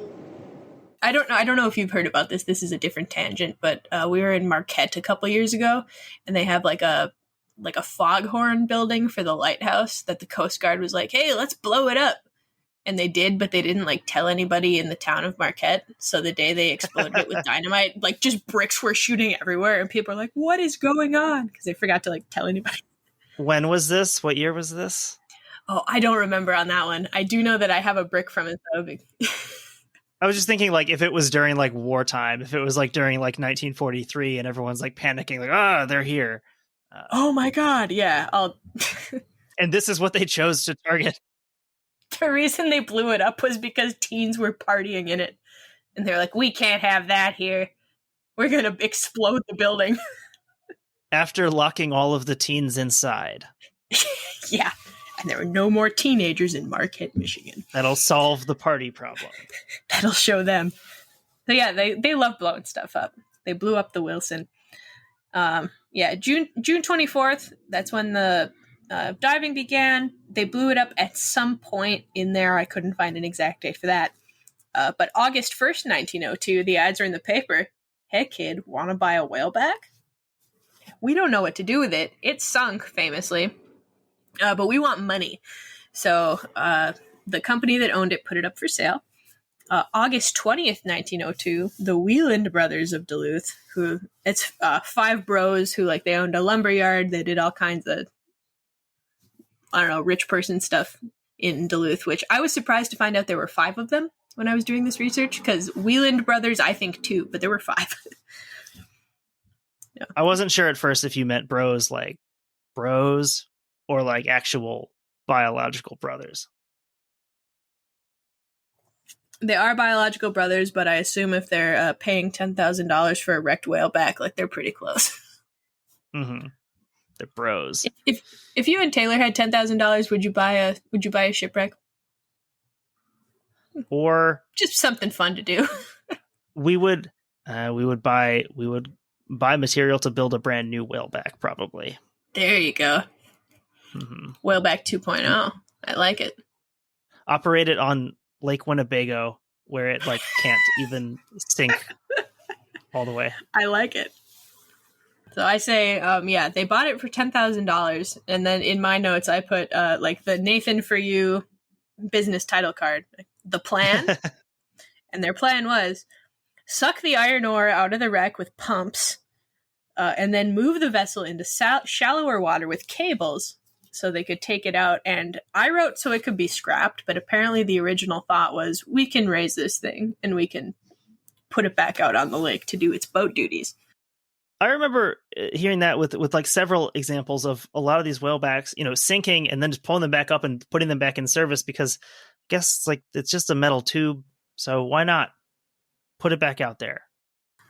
[SPEAKER 2] I don't know if you've heard about this. This is a different tangent, but we were in Marquette a couple years ago, and they have like a foghorn building for the lighthouse that the Coast Guard was like, hey, let's blow it up. And they did, but they didn't like tell anybody in the town of Marquette. So the day they exploded it with dynamite, like just bricks were shooting everywhere, and people are like, what is going on? Because they forgot to like tell anybody.
[SPEAKER 1] When was this? What year was this?
[SPEAKER 2] Oh, I don't remember on that one. I do know that I have a brick from it though.
[SPEAKER 1] I was just thinking, like, if it was during like wartime, if it was like during like 1943 and everyone's like panicking, like, they're here.
[SPEAKER 2] Oh my God. Yeah.
[SPEAKER 1] And this is what they chose to target.
[SPEAKER 2] The reason they blew it up was because teens were partying in it. And they're like, we can't have that here. We're going to explode the building.
[SPEAKER 1] After locking all of the teens inside.
[SPEAKER 2] Yeah. And there were no more teenagers in Marquette, Michigan.
[SPEAKER 1] That'll solve the party problem.
[SPEAKER 2] That'll show them. So yeah, they love blowing stuff up. They blew up the Wilson. June 24th, that's when the diving began. They blew it up at some point in there. I couldn't find an exact date for that. But August 1st, 1902, the ads are in the paper. Hey kid, want to buy a whaleback? We don't know what to do with it. It sunk, famously. But we want money. So the company that owned it put it up for sale. August 20th, 1902, the Wheeland brothers of Duluth, who it's 5 bros who like they owned a lumber yard. They did all kinds of, I don't know, rich person stuff in Duluth, which I was surprised to find out there were 5 of them when I was doing this research, because Wheeland brothers, I think 2, but there were 5.
[SPEAKER 1] Yeah. I wasn't sure at first if you meant bros like bros or like actual biological brothers.
[SPEAKER 2] They are biological brothers, but I assume if they're paying $10,000 for a wrecked whaleback, like they're pretty close.
[SPEAKER 1] Mm-hmm. They're bros.
[SPEAKER 2] If you and Taylor had $10,000, would you buy a shipwreck?
[SPEAKER 1] Or
[SPEAKER 2] just something fun to do.
[SPEAKER 1] we would buy material to build a brand new whaleback, probably.
[SPEAKER 2] There you go.
[SPEAKER 1] Mm-hmm.
[SPEAKER 2] Whaleback 2.0. I like it.
[SPEAKER 1] Operate it on Lake Winnebago, where it like can't even sink all the way.
[SPEAKER 2] I like it. So I say, they bought it for $10,000, and then in my notes I put like the Nathan for You business title card, the plan, and their plan was suck the iron ore out of the wreck with pumps, and then move the vessel into shallower water with cables, so they could take it out. And I wrote so it could be scrapped, but apparently the original thought was we can raise this thing and we can put it back out on the lake to do its boat duties.
[SPEAKER 1] I remember hearing that with like several examples of a lot of these whalebacks, sinking and then just pulling them back up and putting them back in service, because I guess it's just a metal tube. So why not put it back out there?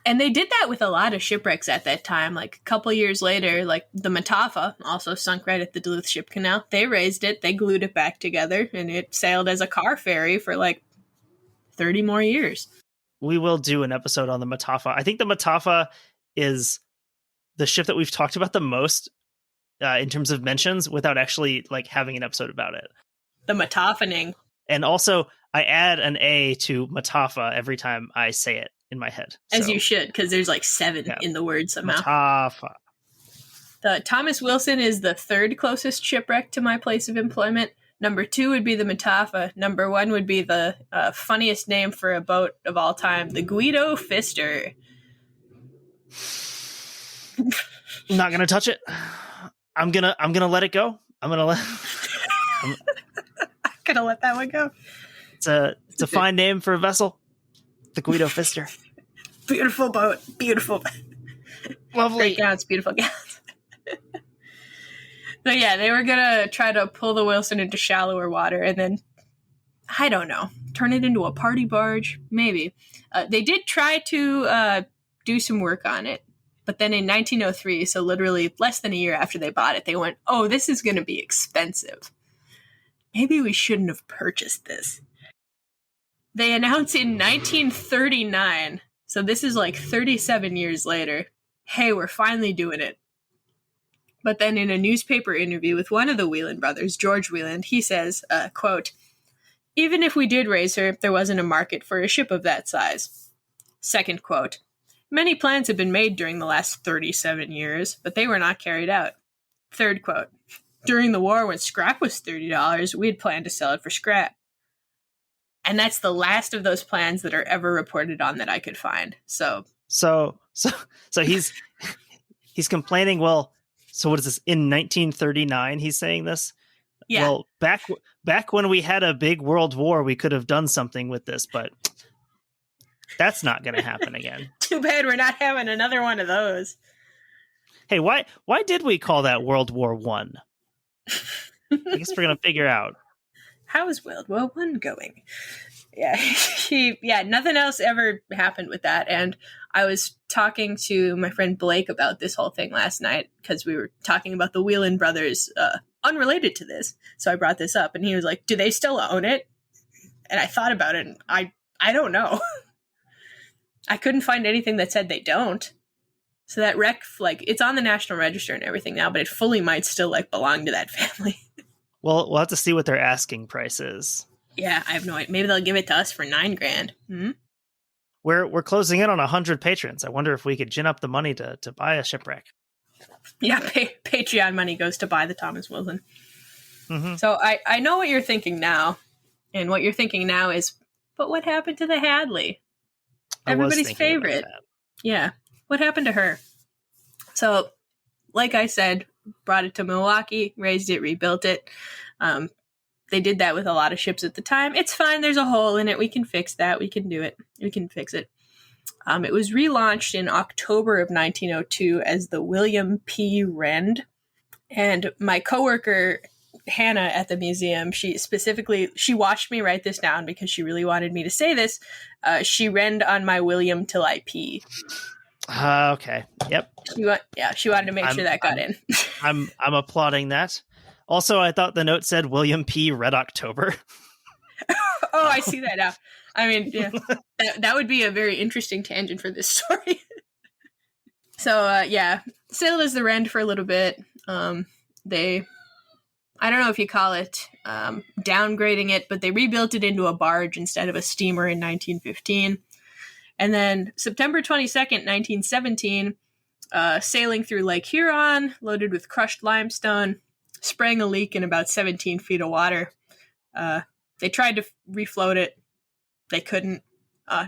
[SPEAKER 2] And they did that with a lot of shipwrecks at that time. Like a couple years later, like the Matuszak also sunk right at the Duluth Ship Canal. They raised it, they glued it back together, and it sailed as a car ferry for like 30 more years.
[SPEAKER 1] We will do an episode on the Matuszak. I think the Matuszak is the ship that we've talked about the most in terms of mentions without actually like having an episode about it.
[SPEAKER 2] The Matophaning.
[SPEAKER 1] And also I add an A to Matuszak every time I say it in my head.
[SPEAKER 2] As you should, because there's like 7 in the word somehow.
[SPEAKER 1] Matuszak.
[SPEAKER 2] The Thomas Wilson is the 3rd closest shipwreck to my place of employment. Number 2 would be the Matuszak. Number 1 would be the funniest name for a boat of all time, the Guido Pfister.
[SPEAKER 1] I'm not gonna touch it. I'm gonna let it go. I'm gonna let
[SPEAKER 2] that one go.
[SPEAKER 1] It's a fine name for a vessel. The Guido Pfister.
[SPEAKER 2] Beautiful boat. Beautiful.
[SPEAKER 1] Lovely.
[SPEAKER 2] Great gowns. Beautiful gowns. So yeah, they were gonna try to pull the Wilson into shallower water and then, I don't know, turn it into a party barge. Maybe. They did try to do some work on it. But then in 1903, so literally less than a year after they bought it, they went, oh, this is going to be expensive. Maybe we shouldn't have purchased this. They announced in 1939, so this is like 37 years later, hey, we're finally doing it. But then in a newspaper interview with one of the Wheeland brothers, George Wheeland, he says, quote, even if we did raise her, there wasn't a market for a ship of that size. Second quote, many plans have been made during the last 37 years, but they were not carried out. Third quote, during the war when scrap was $30, we had planned to sell it for scrap. And that's the last of those plans that are ever reported on that I could find. So he's complaining, well, so what is this, in 1939 he's saying this? Yeah.
[SPEAKER 1] Well, back when we had a big world war, we could have done something with this, but that's not going to happen again.
[SPEAKER 2] Too bad we're not having another one of those.
[SPEAKER 1] Hey, why did we call that World War I? I guess we're going to figure out.
[SPEAKER 2] How is World War I going? Yeah, nothing else ever happened with that. And I was talking to my friend Blake about this whole thing last night because we were talking about the Wheeland brothers, unrelated to this. So I brought this up and he was like, do they still own it? And I thought about it and I don't know. I couldn't find anything that said they don't. So that wreck, like, it's on the National Register and everything now, but it fully might still, like, belong to that family.
[SPEAKER 1] Well, we'll have to see what their asking price is.
[SPEAKER 2] Yeah, I have no idea. Maybe they'll give it to us for $9,000. Mm-hmm.
[SPEAKER 1] We're closing in on 100 patrons. I wonder if we could gin up the money to buy a shipwreck.
[SPEAKER 2] Yeah, Patreon money goes to buy the Thomas Wilson.
[SPEAKER 1] Mm-hmm.
[SPEAKER 2] So I know what you're thinking now. And what you're thinking now is, But what happened to the Hadley? Everybody's favorite. Yeah. What happened to her? So, like I said, brought it to Milwaukee, raised it, rebuilt it. They did that with a lot of ships at the time. It's fine. There's a hole in it. We can fix that. We can do it. We can fix it. It was relaunched in October of 1902 as the William P. Rend. And my coworker, Hannah, at the museum, she watched me write this down because she really wanted me to say this. She rend on my William till I pee.
[SPEAKER 1] Okay. Yep.
[SPEAKER 2] She wanted to make sure that got in.
[SPEAKER 1] I'm applauding that. Also, I thought the note said William P. Red October.
[SPEAKER 2] Oh, I see that now. I mean, yeah, that would be a very interesting tangent for this story. So, sailed as the Rend for a little bit. I don't know if you call it downgrading it, but they rebuilt it into a barge instead of a steamer in 1915. And then September 22nd, 1917, sailing through Lake Huron, loaded with crushed limestone, sprang a leak in about 17 feet of water. They tried to refloat it. They couldn't.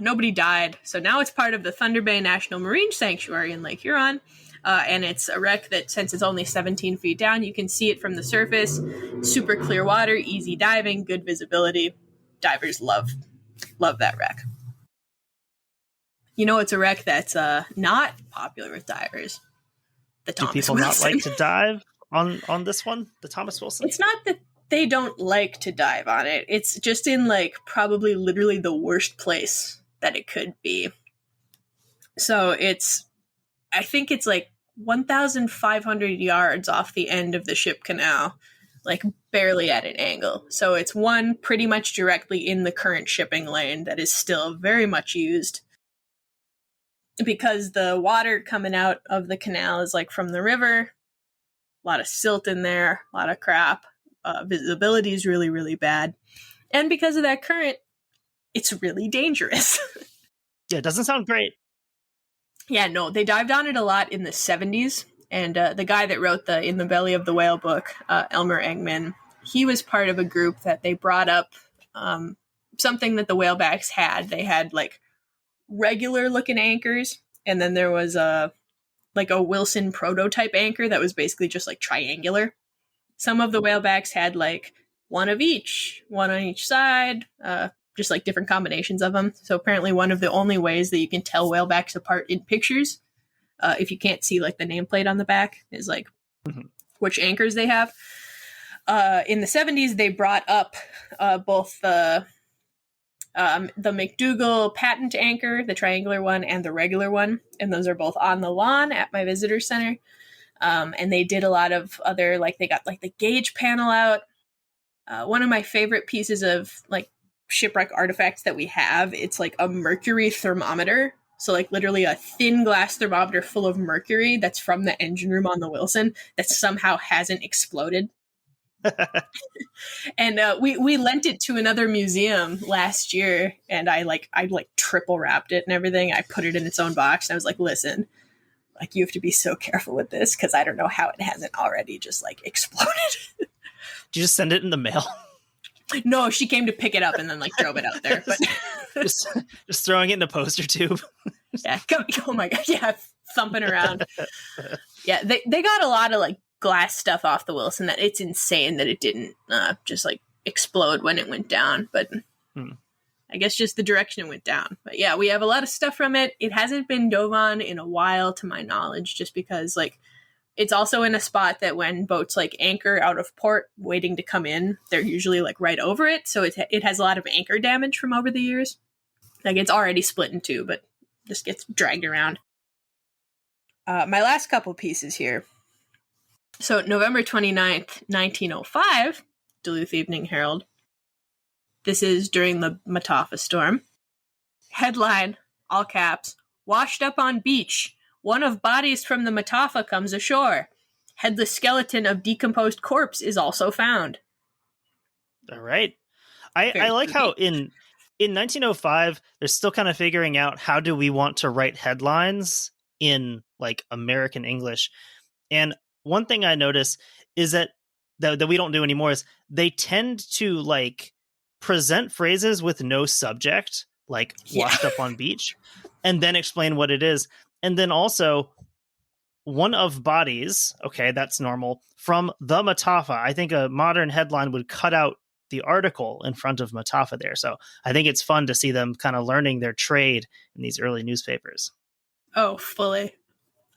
[SPEAKER 2] Nobody died. So now it's part of the Thunder Bay National Marine Sanctuary in Lake Huron. And it's a wreck that, since it's only 17 feet down, you can see it from the surface. Super clear water, easy diving, good visibility. Divers love that wreck. You know, it's a wreck that's not popular with divers. The Thomas
[SPEAKER 1] Do people
[SPEAKER 2] Wilson.
[SPEAKER 1] not like to dive on this one? The Thomas Wilson?
[SPEAKER 2] It's not that they don't like to dive on it. It's just in, like, probably literally the worst place that it could be. So I think it's like 1,500 yards off the end of the ship canal, like barely at an angle. So it's one pretty much directly in the current shipping lane that is still very much used. Because the water coming out of the canal is like from the river, a lot of silt in there, a lot of crap. Visibility is really, really bad. And because of that current, it's really dangerous.
[SPEAKER 1] Yeah, it doesn't sound great.
[SPEAKER 2] Yeah, no, they dived on it a lot in the 70s. And the guy that wrote the In the Belly of the Whale book, Elmer Engman, he was part of a group that they brought up something that the whalebacks had. They had, like, regular looking anchors, and then there was a Wilson prototype anchor that was basically just like triangular. Some of the whalebacks had like one of each, one on each side, just like different combinations of them. So apparently one of the only ways that you can tell whalebacks apart in pictures, if you can't see like the nameplate on the back, is like which anchors they have. In the 70s, they brought up both the McDougal patent anchor, the triangular one, and the regular one. And those are both on the lawn at my visitor center. And they did a lot of other, like, they got like the gauge panel out. One of my favorite pieces of like shipwreck artifacts that we have, it's like a mercury thermometer. So like literally a thin glass thermometer full of mercury that's from the engine room on the Wilson that somehow hasn't exploded. And we lent it to another museum last year, and I triple wrapped it and everything. I put it in its own box, and I was like, listen, like, you have to be so careful with this because I don't know how it hasn't already just like exploded.
[SPEAKER 1] Did you just send it in the mail?
[SPEAKER 2] No, she came to pick it up and then like drove it out there. But
[SPEAKER 1] just throwing it in a poster tube.
[SPEAKER 2] Yeah. Oh my god. Yeah. Thumping around. Yeah. They got a lot of like glass stuff off the Wilson that it's insane that it didn't just like explode when it went down. But I guess just the direction it went down. But yeah, we have a lot of stuff from it. It hasn't been dove on in a while, to my knowledge, just because like it's also in a spot that when boats like anchor out of port waiting to come in, they're usually like right over it. So it has a lot of anchor damage from over the years. Like it's already split in two, but just gets dragged around. My last couple pieces here. So November 29th, 1905, Duluth Evening Herald. This is during the Mataafa storm. Headline, all caps, washed up on beach. One of bodies from the Mataafa comes ashore. Headless skeleton of decomposed corpse is also found.
[SPEAKER 1] All right. I like how in 1905, they're still kind of figuring out how do we want to write headlines in like American English. And one thing I notice is that we don't do anymore is they tend to like present phrases with no subject, like washed up on beach, and then explain what it is. And then also one of bodies. Okay, that's normal. From the Matafa. I think a modern headline would cut out the article in front of Matafa there. So I think it's fun to see them kind of learning their trade in these early newspapers.
[SPEAKER 2] Oh, fully.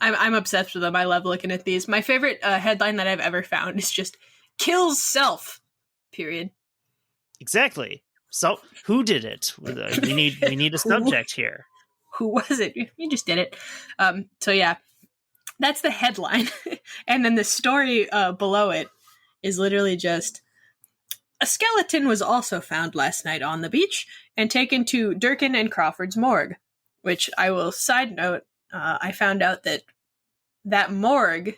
[SPEAKER 2] I'm obsessed with them. I love looking at these. My favorite headline that I've ever found is just kills self. Period.
[SPEAKER 1] Exactly. So who did it? We need a subject here.
[SPEAKER 2] Who was it? You just did it. So yeah, that's the headline. And then the story below it is literally just, a skeleton was also found last night on the beach and taken to Durkin and Crawford's morgue, which I will side note, I found out that morgue,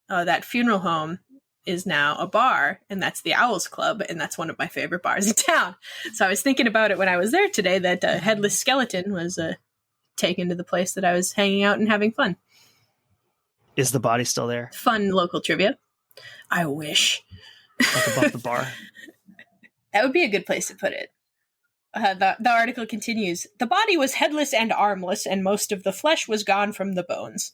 [SPEAKER 2] that funeral home, is now a bar, and that's the Owls Club, and that's one of my favorite bars in town. So I was thinking about it when I was there today, that a headless skeleton was taken to the place that I was hanging out and having fun.
[SPEAKER 1] Is the body still there?
[SPEAKER 2] Fun local trivia. I wish.
[SPEAKER 1] Like above the bar?
[SPEAKER 2] That would be a good place to put it. The article continues. The body was headless and armless, and most of the flesh was gone from the bones.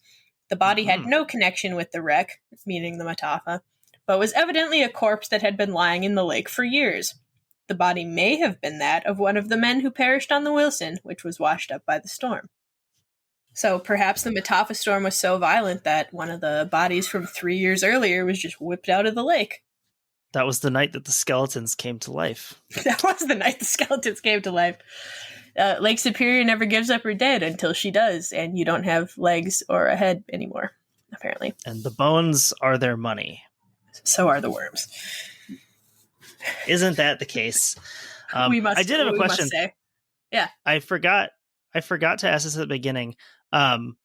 [SPEAKER 2] The body had no connection with the wreck, meaning the Matafa, but was evidently a corpse that had been lying in the lake for years. The body may have been that of one of the men who perished on the Wilson, which was washed up by the storm. So perhaps the Matafa storm was so violent that one of the bodies from 3 years earlier was just whipped out of the lake.
[SPEAKER 1] That was the night that the skeletons came to life.
[SPEAKER 2] That was the night the skeletons came to life. Lake Superior never gives up her dead until she does, and you don't have legs or a head anymore, apparently.
[SPEAKER 1] And the bones are their money.
[SPEAKER 2] So are the worms.
[SPEAKER 1] Isn't that the case?
[SPEAKER 2] I
[SPEAKER 1] did have a question.
[SPEAKER 2] Yeah.
[SPEAKER 1] I forgot to ask this at the beginning. I'm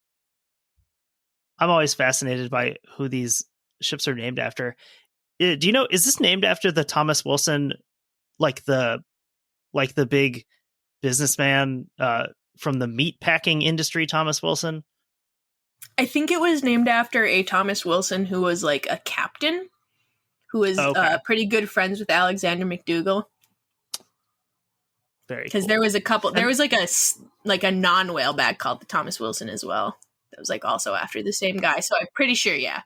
[SPEAKER 1] always fascinated by who these ships are named after. Do you know, is this named after the Thomas Wilson, like the big businessman from the meat packing industry, Thomas Wilson?
[SPEAKER 2] I think it was named after a Thomas Wilson who was like a captain who was pretty good friends with Alexander McDougall.
[SPEAKER 1] Very
[SPEAKER 2] because
[SPEAKER 1] cool.
[SPEAKER 2] there was a couple. There was like a non-whaleback called the Thomas Wilson as well. That was like also after the same guy. So I'm pretty sure, yeah.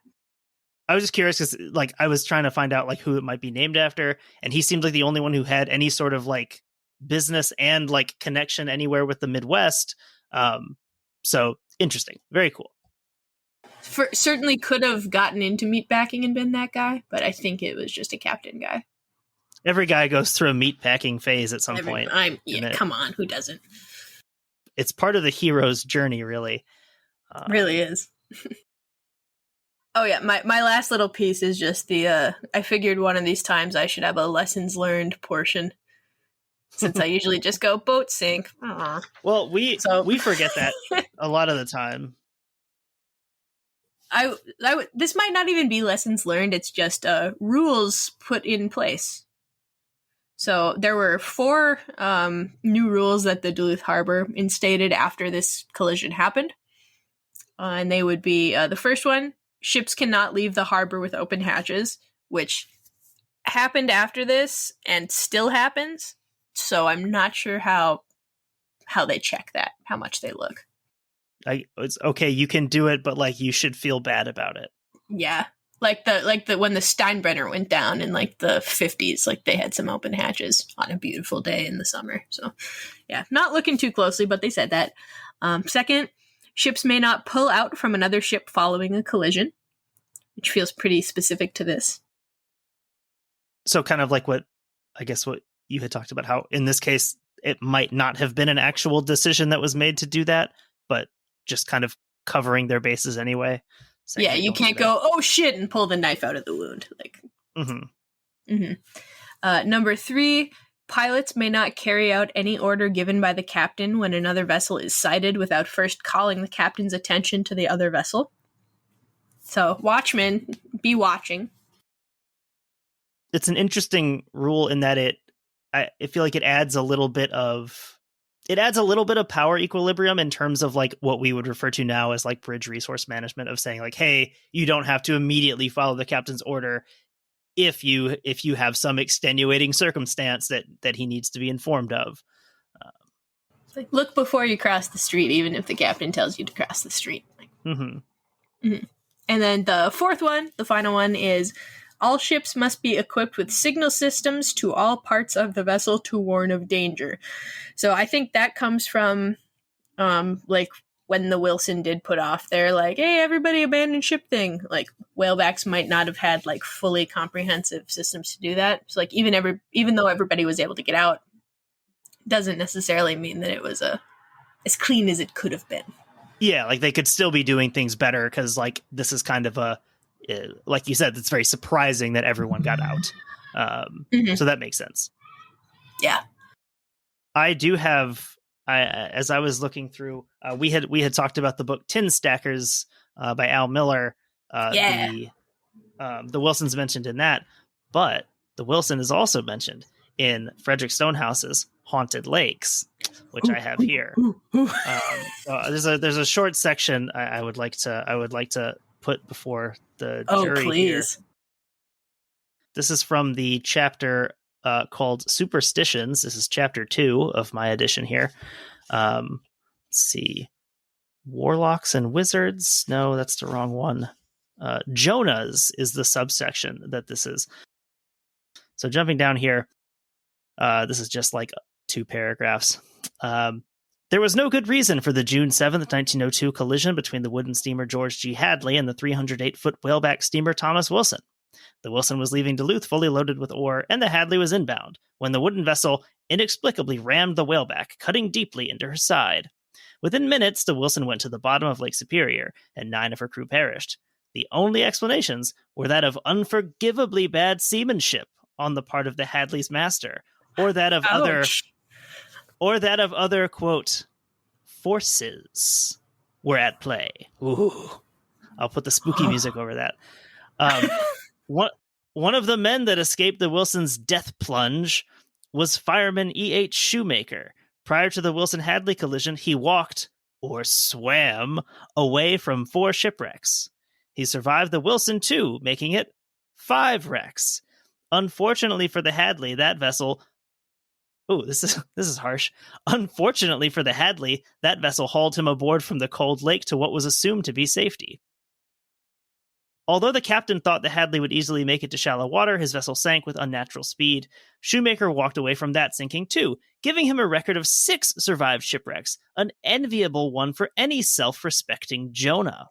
[SPEAKER 1] I was just curious because like I was trying to find out like who it might be named after, and he seemed like the only one who had any sort of like business and like connection anywhere with the Midwest. So interesting, very cool.
[SPEAKER 2] Certainly could have gotten into meatpacking and been that guy, but I think it was just a captain guy.
[SPEAKER 1] Every guy goes through a meatpacking phase at some point.
[SPEAKER 2] Come on, who doesn't?
[SPEAKER 1] It's part of the hero's journey, really.
[SPEAKER 2] Really is. Oh yeah, my last little piece is just the. I figured one of these times I should have a lessons learned portion, since I usually just go boat sink. Aww.
[SPEAKER 1] Well, we forget that a lot of the time.
[SPEAKER 2] This might not even be lessons learned. It's just rules put in place. So there were 4 new rules that the Duluth Harbor instated after this collision happened. And they would be, the first one, ships cannot leave the harbor with open hatches, which happened after this and still happens. So I'm not sure how they check that, how much they look.
[SPEAKER 1] It's okay, you can do it, but like you should feel bad about it.
[SPEAKER 2] Yeah. Like the when the Steinbrenner went down in like the 50s, like they had some open hatches on a beautiful day in the summer. So yeah, not looking too closely, but they said that. Second, ships may not pull out from another ship following a collision, which feels pretty specific to this.
[SPEAKER 1] So kind of like what you had talked about, how in this case, it might not have been an actual decision that was made to do that, but just kind of covering their bases anyway.
[SPEAKER 2] Yeah, you can't go, oh shit, and pull the knife out of the wound. Like, Number 3, pilots may not carry out any order given by the captain when another vessel is sighted without first calling the captain's attention to the other vessel. So, watchmen, be watching.
[SPEAKER 1] It's an interesting rule in that I feel like it adds a little bit of power equilibrium in terms of like what we would refer to now as like bridge resource management, of saying like, hey, you don't have to immediately follow the captain's order. if you have some extenuating circumstance that he needs to be informed of.
[SPEAKER 2] Like, look before you cross the street, even if the captain tells you to cross the street.
[SPEAKER 1] Mm-hmm.
[SPEAKER 2] Mm-hmm. And then the fourth one, the final one, is all ships must be equipped with signal systems to all parts of the vessel to warn of danger. So I think that comes from, like, when the Wilson did put off their, like, hey, everybody abandon ship thing. Like, whalebacks might not have had, like, fully comprehensive systems to do that. So, like, even though everybody was able to get out, doesn't necessarily mean that it was as clean as it could have been.
[SPEAKER 1] Yeah, like they could still be doing things better because, like, this is kind of like you said, it's very surprising that everyone got out. So that makes sense.
[SPEAKER 2] Yeah.
[SPEAKER 1] I do have, as I was looking through, we had talked about the book Tin Stackers by Al Miller. The Wilson's mentioned in that, but the Wilson is also mentioned in Frederick Stonehouse's Haunted Lakes, which I have here. There's a short section I would like to put before the jury.
[SPEAKER 2] Please.
[SPEAKER 1] Here. This is from the chapter called Superstitions. This is chapter 2 of my edition here. Let's see. Warlocks and Wizards. No, that's the wrong one. Jonahs is the subsection that this is. So jumping down here, this is just like 2 paragraphs. There was no good reason for the June 7th, 1902 collision between the wooden steamer George G. Hadley and the 308-foot whaleback steamer Thomas Wilson. The Wilson was leaving Duluth fully loaded with ore, and the Hadley was inbound, when the wooden vessel inexplicably rammed the whaleback, cutting deeply into her side. Within minutes, the Wilson went to the bottom of Lake Superior, and 9 of her crew perished. The only explanations were that of unforgivably bad seamanship on the part of the Hadley's master, or that of other, quote, forces were at play. Ooh. I'll put the spooky music over that. One of the men that escaped the Wilson's death plunge was fireman E.H. Shoemaker. Prior to the Wilson-Hadley collision, he walked, or swam, away from 4 shipwrecks. He survived the Wilson, too, making it 5 wrecks. Unfortunately for the Hadley, that vessel... Oh, this is harsh. Unfortunately for the Hadley, that vessel hauled him aboard from the cold lake to what was assumed to be safety. Although the captain thought the Hadley would easily make it to shallow water, his vessel sank with unnatural speed. Shoemaker walked away from that sinking too, giving him a record of 6 survived shipwrecks, an enviable one for any self-respecting Jonah.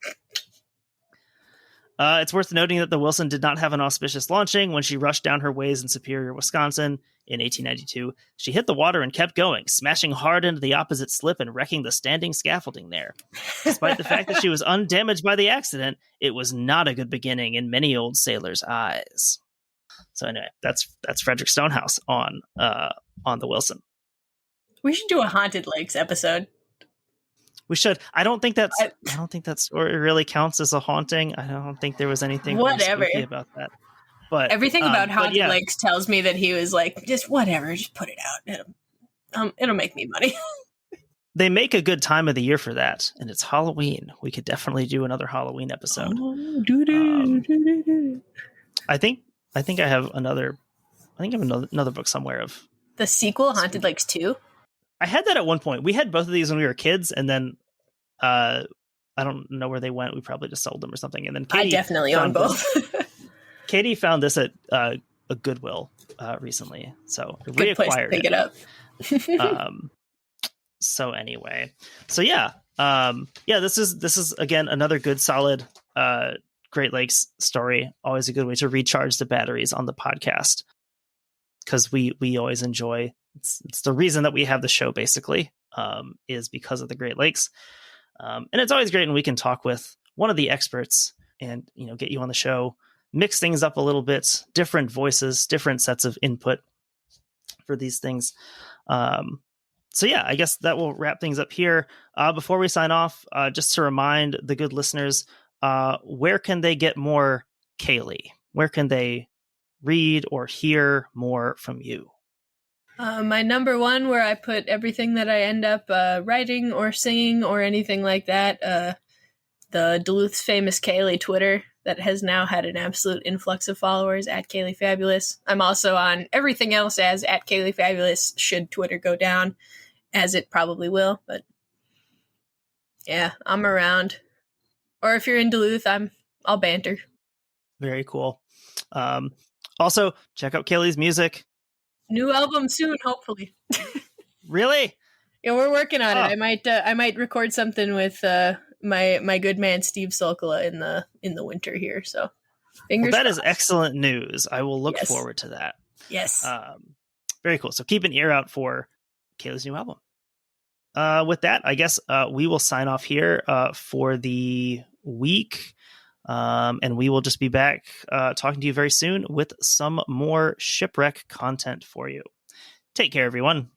[SPEAKER 1] It's worth noting that the Wilson did not have an auspicious launching. When she rushed down her ways in Superior, Wisconsin in 1892, she hit the water and kept going, smashing hard into the opposite slip and wrecking the standing scaffolding there. Despite the fact that she was undamaged by the accident, it was not a good beginning in many old sailors' eyes. So anyway, that's Frederick Stonehouse on the Wilson.
[SPEAKER 2] We should do a Haunted Lakes episode.
[SPEAKER 1] We should. I don't think that story really counts as a haunting. I don't think there was anything spooky about that. But
[SPEAKER 2] everything about Haunted Lakes tells me that he was like, just whatever, just put it out. It'll make me money.
[SPEAKER 1] They make a good time of the year for that, and it's Halloween. We could definitely do another Halloween episode. I think I have another. I think I have another book somewhere of
[SPEAKER 2] the sequel, Haunted Lakes 2.
[SPEAKER 1] I had that at one point. We had both of these when we were kids, and then I don't know where they went. We probably just sold them or something. And then Katie
[SPEAKER 2] I definitely own both.
[SPEAKER 1] Katie found this at a Goodwill recently, so
[SPEAKER 2] good place to pick it up.
[SPEAKER 1] So anyway, this is again another good, solid Great Lakes story. Always a good way to recharge the batteries on the podcast, because we always enjoy. It's the reason that we have the show, basically, is because of the Great Lakes. And it's always great when we can talk with one of the experts and, get you on the show, mix things up a little bit, different voices, different sets of input for these things. I guess that will wrap things up here. Before we sign off, just to remind the good listeners, where can they get more Kaylee? Where can they read or hear more from you?
[SPEAKER 2] My number one, where I put everything that I end up writing or singing or anything like that, the Duluth's famous Kaylee Twitter. that has now had an absolute influx of followers at Kaylee Fabulous. I'm also on everything else as at Kaylee Fabulous, should Twitter go down, as it probably will. But yeah, I'm around. Or if you're in Duluth, I'll banter.
[SPEAKER 1] Very cool. Also, check out Kaylee's music.
[SPEAKER 2] New album soon, hopefully.
[SPEAKER 1] Really?
[SPEAKER 2] Yeah, we're working on it. I might record something with my good man Steve Solkola in the winter here. So fingers
[SPEAKER 1] that
[SPEAKER 2] crossed.
[SPEAKER 1] Is excellent news. I will look forward to that.
[SPEAKER 2] Yes.
[SPEAKER 1] Very cool. So keep an ear out for Kaylee's new album. With that, I guess we will sign off here for the week. And we will just be back talking to you very soon with some more shipwreck content for you. Take care, everyone.